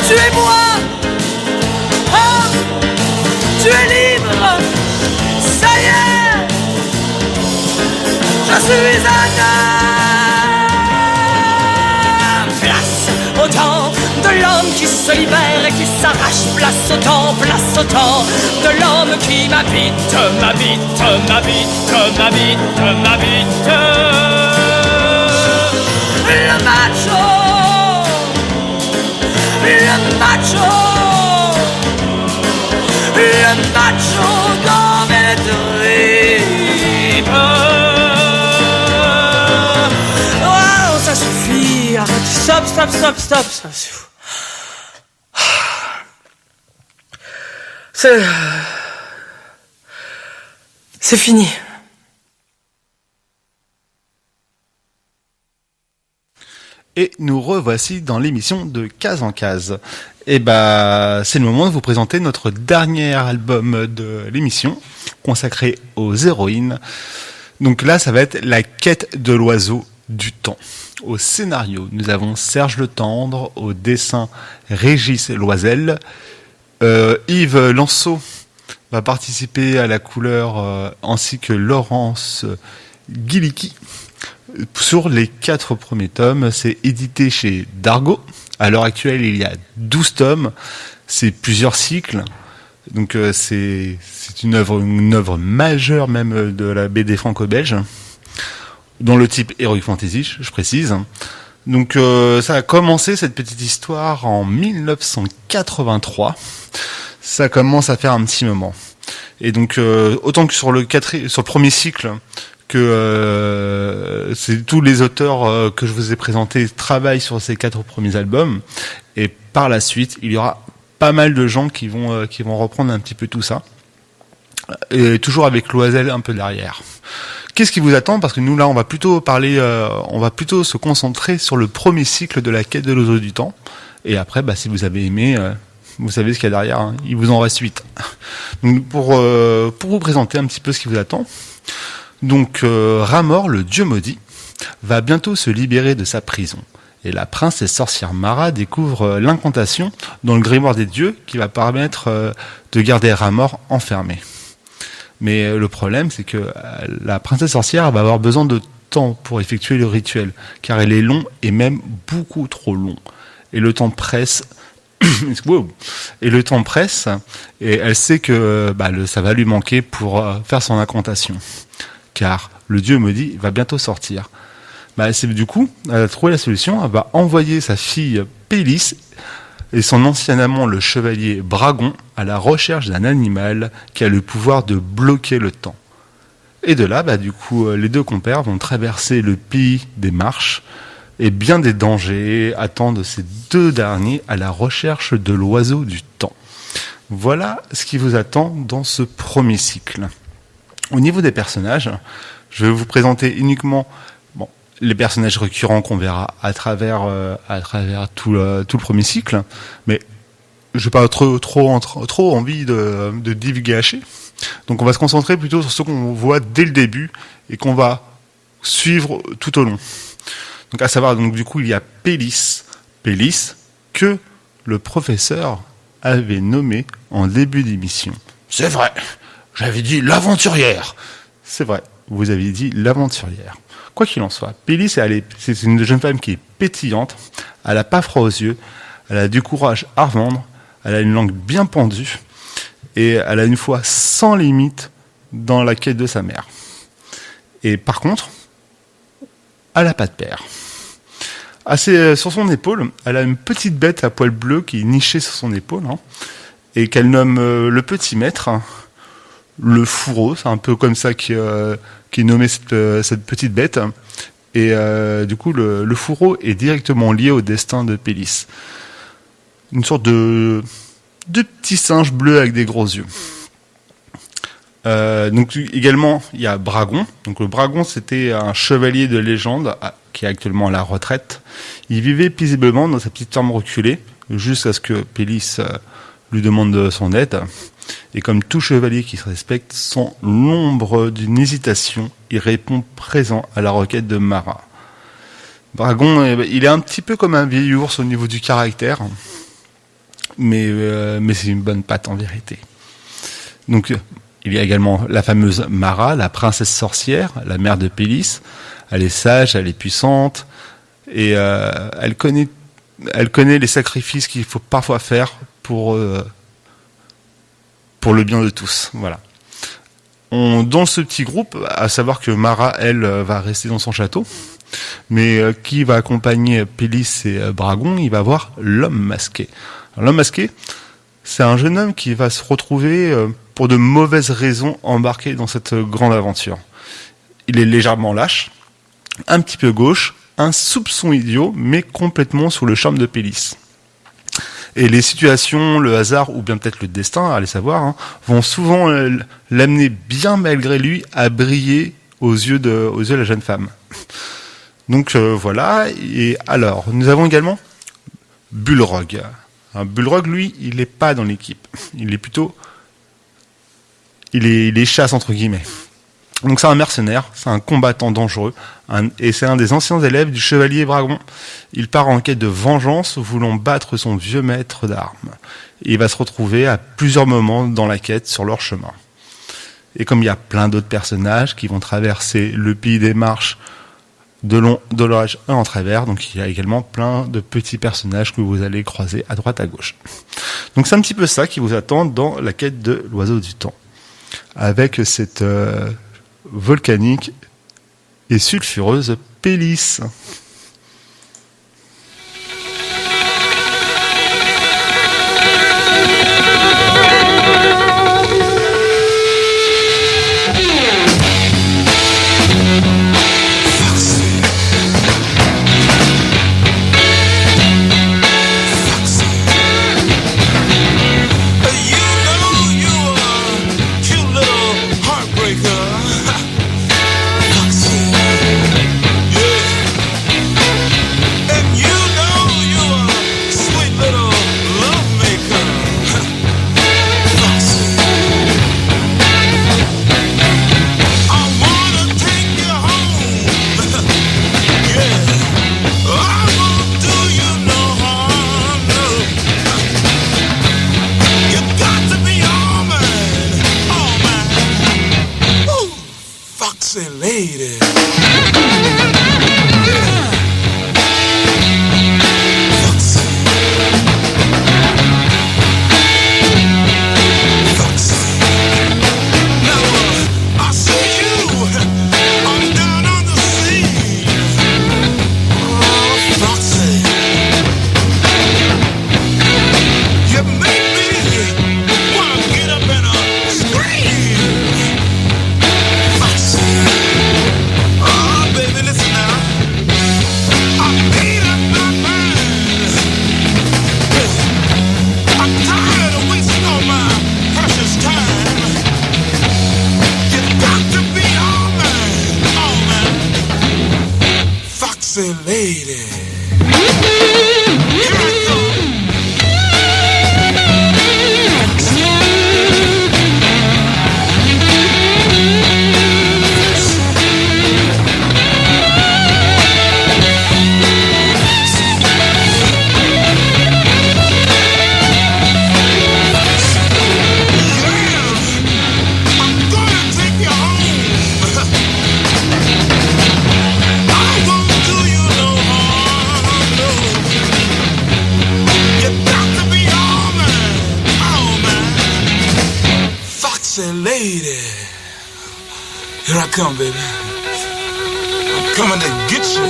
tu es moi. Homme, tu es libre. Ça y est, je suis un homme. Place au temps de l'homme qui se libère et qui s'arrache. Place au temps de l'homme qui m'habite, m'habite, m'habite, m'habite, m'habite. Le macho, le macho, le macho dans mes tripes. Oh, ça suffit, arrête, stop, ça suffit. C'est fini. Et nous revoici dans l'émission de Case en Case. Et bah, c'est le moment de vous présenter notre dernier album de l'émission, consacré aux héroïnes. Donc là, ça va être La quête de l'oiseau du temps. Au scénario, nous avons Serge Le Tendre, au dessin Régis Loisel, Yves Lanceau va participer à la couleur, ainsi que Laurence Guilicki. Sur les 4 premiers tomes, c'est édité chez Dargaud. À l'heure actuelle, il y a 12 tomes. C'est plusieurs cycles. Donc c'est une œuvre majeure même de la BD franco-belge, dans le type Heroic Fantasy, je précise. Donc ça a commencé cette petite histoire en 1983. Ça commence à faire un petit moment. Et donc autant que sur le premier cycle, que c'est tous les auteurs que je vous ai présentés travaillent sur ces 4 premiers albums, et par la suite il y aura pas mal de gens qui vont reprendre un petit peu tout ça, et toujours avec Loisel un peu derrière. Qu'est-ce qui vous attend? Parce que nous là on va plutôt se concentrer sur le premier cycle de La quête de l'oiseau du temps, et après si vous avez aimé, vous savez ce qu'il y a derrière, hein. Il vous en reste 8. Donc pour vous présenter un petit peu ce qui vous attend. Donc Ramor, le dieu maudit, va bientôt se libérer de sa prison. Et la princesse sorcière Mara découvre l'incantation dans le grimoire des dieux qui va permettre de garder Ramor enfermé. Mais le problème, c'est que la princesse sorcière va avoir besoin de temps pour effectuer le rituel, car elle est long et même beaucoup trop long. Et le temps presse. Et le temps presse, et elle sait que ça va lui manquer pour faire son incantation. Car le dieu maudit va bientôt sortir. Du coup, elle a trouvé la solution, elle va envoyer sa fille Pélis et son ancien amant le chevalier Bragon à la recherche d'un animal qui a le pouvoir de bloquer le temps. Et de là, les deux compères vont traverser le pays des marches, et bien des dangers attendent ces deux derniers à la recherche de l'oiseau du temps. Voilà ce qui vous attend dans ce premier cycle. Au niveau des personnages, je vais vous présenter uniquement les personnages récurrents qu'on verra à travers tout le premier cycle, mais je n'ai pas trop envie de divulgacher. Donc on va se concentrer plutôt sur ce qu'on voit dès le début et qu'on va suivre tout au long. Donc à savoir, du coup, il y a Pélis que le professeur avait nommé en début d'émission. C'est vrai, j'avais dit l'aventurière. C'est vrai, vous aviez dit l'aventurière. Quoi qu'il en soit, Pélis, c'est une jeune femme qui est pétillante, elle n'a pas froid aux yeux, elle a du courage à revendre, elle a une langue bien pendue, et elle a une foi sans limite dans la quête de sa mère. Et par contre, elle n'a pas de père. Sur son épaule, elle a une petite bête à poils bleus qui est nichée sur son épaule, et qu'elle nomme le petit maître, le fourreau, c'est un peu comme ça qui est nommé cette petite bête. Et du coup, le fourreau est directement lié au destin de Pélis. Une sorte de petit singe bleu avec des gros yeux. Donc également, il y a Bragon. Donc le Bragon, c'était un chevalier de légende qui est actuellement à la retraite. Il vivait paisiblement dans sa petite ferme reculée jusqu'à ce que Pélis lui demande son aide. Et comme tout chevalier qui se respecte, sans l'ombre d'une hésitation, il répond présent à la requête de Mara. Bragon, il est un petit peu comme un vieil ours au niveau du caractère, mais c'est une bonne patte en vérité. Donc il y a également la fameuse Mara, la princesse sorcière, la mère de Pélis. Elle est sage, elle est puissante, et elle connaît les sacrifices qu'il faut parfois faire pour le bien de tous. Voilà. Dans ce petit groupe, à savoir que Mara, elle, va rester dans son château, mais qui va accompagner Pélis et Bragon, il va voir l'homme masqué. Alors, l'homme masqué, c'est un jeune homme qui va se retrouver pour de mauvaises raisons embarqué dans cette grande aventure. Il est légèrement lâche, un petit peu gauche, un soupçon idiot, mais complètement sous le charme de Pélis. Et les situations, le hasard ou bien peut-être le destin, allez savoir, vont souvent l'amener bien malgré lui à briller aux yeux de la jeune femme. Donc voilà. Et alors, nous avons également Bullrog. Un Bullrog, lui, il n'est pas dans l'équipe. Il est plutôt, il est chasse entre guillemets. Donc c'est un mercenaire, c'est un combattant dangereux, et c'est un des anciens élèves du chevalier Bragon. Il part en quête de vengeance, voulant battre son vieux maître d'armes. Et il va se retrouver à plusieurs moments dans la quête sur leur chemin. Et comme il y a plein d'autres personnages qui vont traverser le pays des marches de l'orage en travers, donc il y a également plein de petits personnages que vous allez croiser à droite à gauche. Donc c'est un petit peu ça qui vous attend dans la quête de l'oiseau du temps. Avec cette volcanique et sulfureuse Pélis. Come, baby. I'm coming to get you.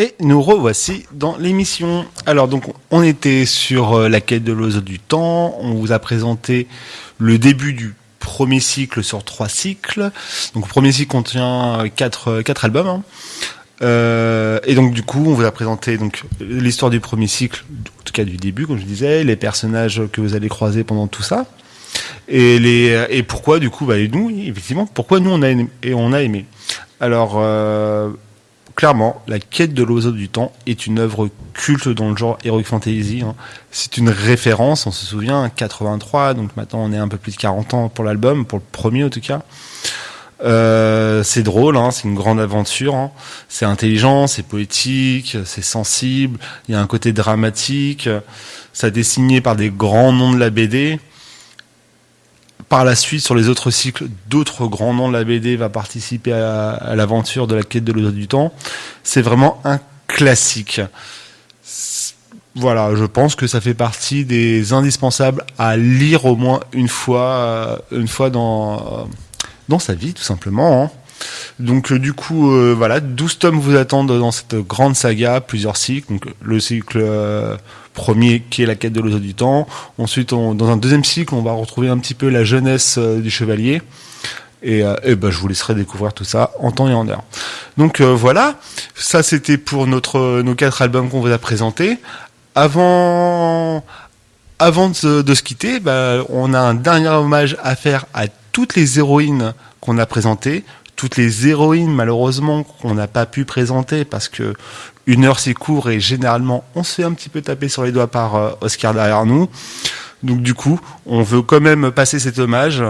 Et nous revoici dans l'émission. Alors donc on était sur la quête de l'oiseau du temps, on vous a présenté le début du premier cycle sur 3 cycles. Donc le premier cycle contient 4 albums. Hein. Et donc du coup on vous a présenté donc l'histoire du premier cycle, en tout cas du début comme je disais, les personnages que vous allez croiser pendant tout ça. Et pourquoi du coup nous effectivement pourquoi nous on a aimé. Alors clairement, la quête de l'oiseau du temps est une œuvre culte dans le genre Heroic Fantasy. Hein. C'est une référence, on se souvient, 83, donc maintenant on est un peu plus de 40 ans pour l'album, pour le premier en tout cas. C'est drôle, hein, c'est une grande aventure, hein. C'est intelligent, c'est poétique, c'est sensible, il y a un côté dramatique, ça a été signé par des grands noms de la BD. par la suite, sur les autres cycles, d'autres grands noms de la BD va participer à l'aventure de la quête de l'oiseau du temps. C'est vraiment un classique. Voilà, je pense que ça fait partie des indispensables à lire au moins une fois dans sa vie, tout simplement. Hein. Donc du coup, voilà, 12 tomes vous attendent dans cette grande saga, plusieurs cycles. Donc le cycle premier qui est la quête de l'oiseau du temps. Ensuite, dans un deuxième cycle, on va retrouver un petit peu la jeunesse du chevalier. Et ben, je vous laisserai découvrir tout ça en temps et en heure. Donc voilà, ça c'était pour nos 4 albums qu'on vous a présentés. Avant de se quitter, bah, on a un dernier hommage à faire à toutes les héroïnes qu'on a présentées, toutes les héroïnes malheureusement qu'on n'a pas pu présenter parce que 1 heure c'est court et généralement on se fait un petit peu taper sur les doigts par Oscar derrière nous. Donc du coup, on veut quand même passer cet hommage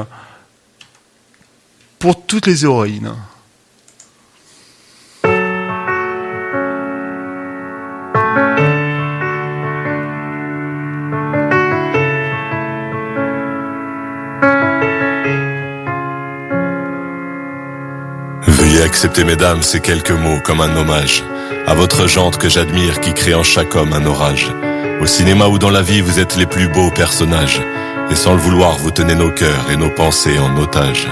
pour toutes les héroïnes. Veuillez accepter, mesdames, ces quelques mots comme un hommage à votre jante que j'admire qui crée en chaque homme un orage. Au cinéma ou dans la vie, vous êtes les plus beaux personnages. Et sans le vouloir, vous tenez nos cœurs et nos pensées en otage.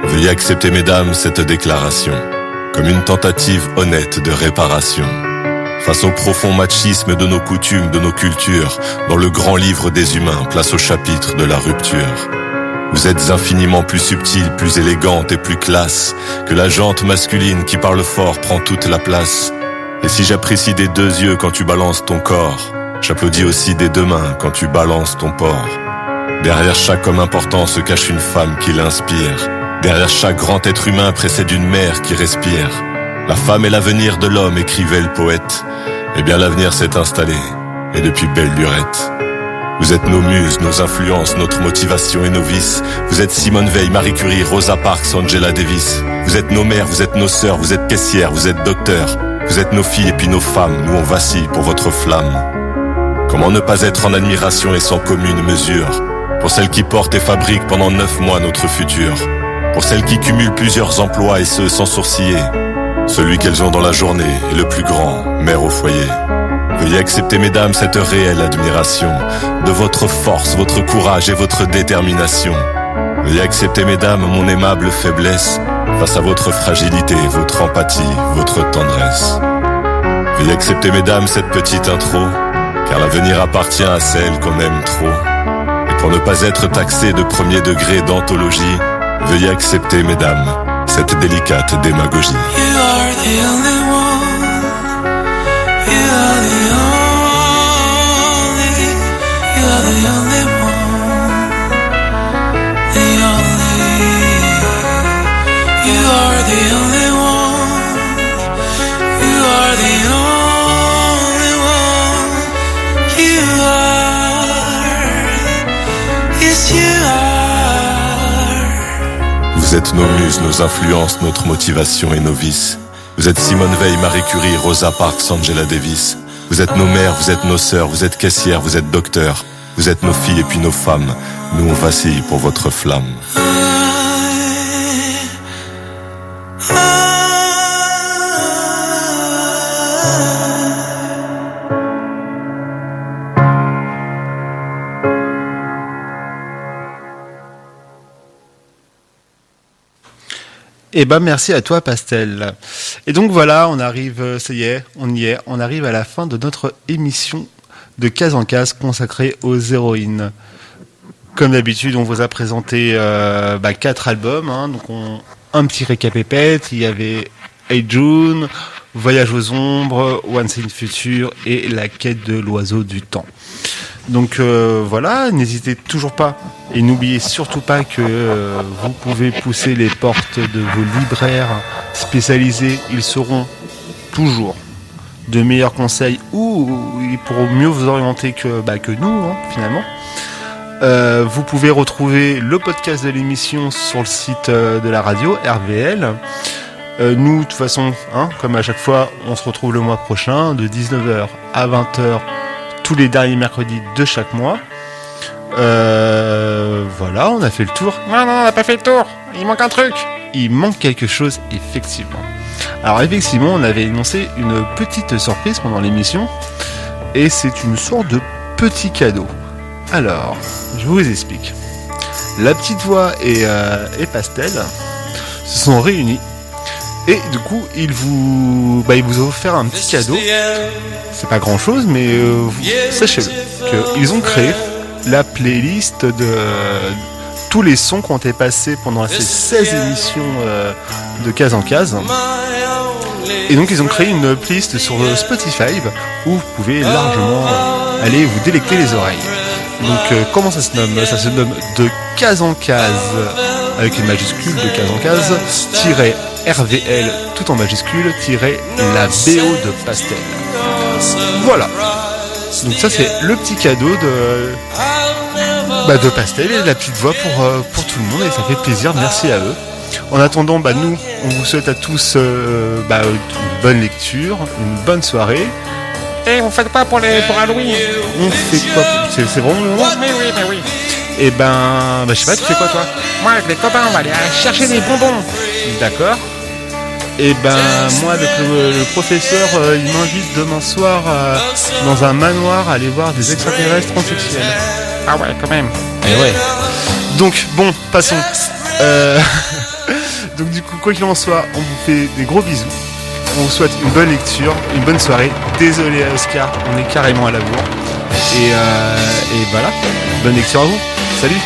Veuillez accepter, mesdames, cette déclaration comme une tentative honnête de réparation face au profond machisme de nos coutumes, de nos cultures, dans le grand livre des humains, place au chapitre de la rupture. Vous êtes infiniment plus subtile, plus élégante et plus classe que la jante masculine qui parle fort prend toute la place. Et si j'apprécie des 2 yeux quand tu balances ton corps, j'applaudis aussi des 2 mains quand tu balances ton porc. Derrière chaque homme important se cache une femme qui l'inspire. Derrière chaque grand être humain précède une mère qui respire. La femme est l'avenir de l'homme, écrivait le poète. Eh bien l'avenir s'est installé, et depuis belle lurette. Vous êtes nos muses, nos influences, notre motivation et nos vices. Vous êtes Simone Veil, Marie Curie, Rosa Parks, Angela Davis. Vous êtes nos mères, vous êtes nos sœurs, vous êtes caissières, vous êtes docteurs. Vous êtes nos filles et puis nos femmes, nous on vacille pour votre flamme. Comment ne pas être en admiration et sans commune mesure pour celles qui portent et fabriquent pendant 9 mois notre futur. Pour celles qui cumulent plusieurs emplois et ce sans sourciller. Celui qu'elles ont dans la journée est le plus grand, mère au foyer. Veuillez accepter, mesdames, cette réelle admiration de votre force, votre courage et votre détermination. Veuillez accepter, mesdames, mon aimable faiblesse face à votre fragilité, votre empathie, votre tendresse. Veuillez accepter, mesdames, cette petite intro, car l'avenir appartient à celle qu'on aime trop. Et pour ne pas être taxé de 1er degré d'anthologie, veuillez accepter, mesdames, cette délicate démagogie. You are the only one. You are the only. You are the only one. The only. You are the only one. You are the only one. You are. Yes, you are. Vous êtes nos muses, nos influences, notre motivation et nos vices. Vous êtes Simone Veil, Marie Curie, Rosa Parks, Angela Davis. Vous êtes nos mères, vous êtes nos sœurs, vous êtes caissières, vous êtes docteurs. Vous êtes nos filles et puis nos femmes. Nous on vacille pour votre flamme. Eh ben merci à toi Pastel. Et donc voilà, on arrive, ça y est, on arrive à la fin de notre émission de Case en Case consacrée aux héroïnes. Comme d'habitude, on vous a présenté 4 albums, hein, donc un petit récapépète. Il y avait Hey June, Voyage aux ombres, Once in Future et La quête de l'oiseau du temps. Donc voilà, n'hésitez toujours pas et n'oubliez surtout pas que vous pouvez pousser les portes de vos libraires spécialisés. Ils seront toujours de meilleurs conseils ou ils pourront mieux vous orienter que nous, hein, finalement. Vous pouvez retrouver le podcast de l'émission sur le site de la radio, RVL. Nous, de toute façon, hein, comme à chaque fois, on se retrouve le mois prochain de 19h à 20h tous les derniers mercredis de chaque mois. voilà, on a fait le tour. Non, on n'a pas fait le tour. Il manque un truc. Il manque quelque chose, effectivement. Alors, effectivement, on avait énoncé une petite surprise pendant l'émission. Et c'est une sorte de petit cadeau. Alors, je vous explique. La petite voix et Pastel se sont réunis. Et du coup, ils vous ont offert un petit cadeau. C'est pas grand chose, mais sachez-le qu'ils ont créé la playlist de tous les sons qui ont été passés pendant ces 16 émissions de case en case. Et donc ils ont créé une playlist sur Spotify où vous pouvez largement aller vous délecter les oreilles. Donc comment ça se nomme ? Ça se nomme de case en case avec une majuscule de case en case RVL tout en majuscule la BO de Pastel. Voilà. Donc ça c'est le petit cadeau de Pastel et de la petite voix pour tout le monde et ça fait plaisir, merci à eux. En attendant, nous, on vous souhaite à tous une bonne lecture, une bonne soirée. Et vous faites quoi pour Halloween ? On fait quoi ? C'est vraiment le moment ? Oui. Et je sais pas, tu fais quoi toi ? Moi avec les copains, on va aller chercher des bonbons. D'accord. Et moi avec le professeur, il m'invite demain soir dans un manoir à aller voir des extraterrestres transsexuels. Ah ouais, quand même. Et ouais. Donc bon, passons. Donc du coup, quoi qu'il en soit, on vous fait des gros bisous. On vous souhaite une bonne lecture, une bonne soirée. Désolé à Oscar, on est carrément à la bourre. Et voilà, bonne lecture à vous. Salut.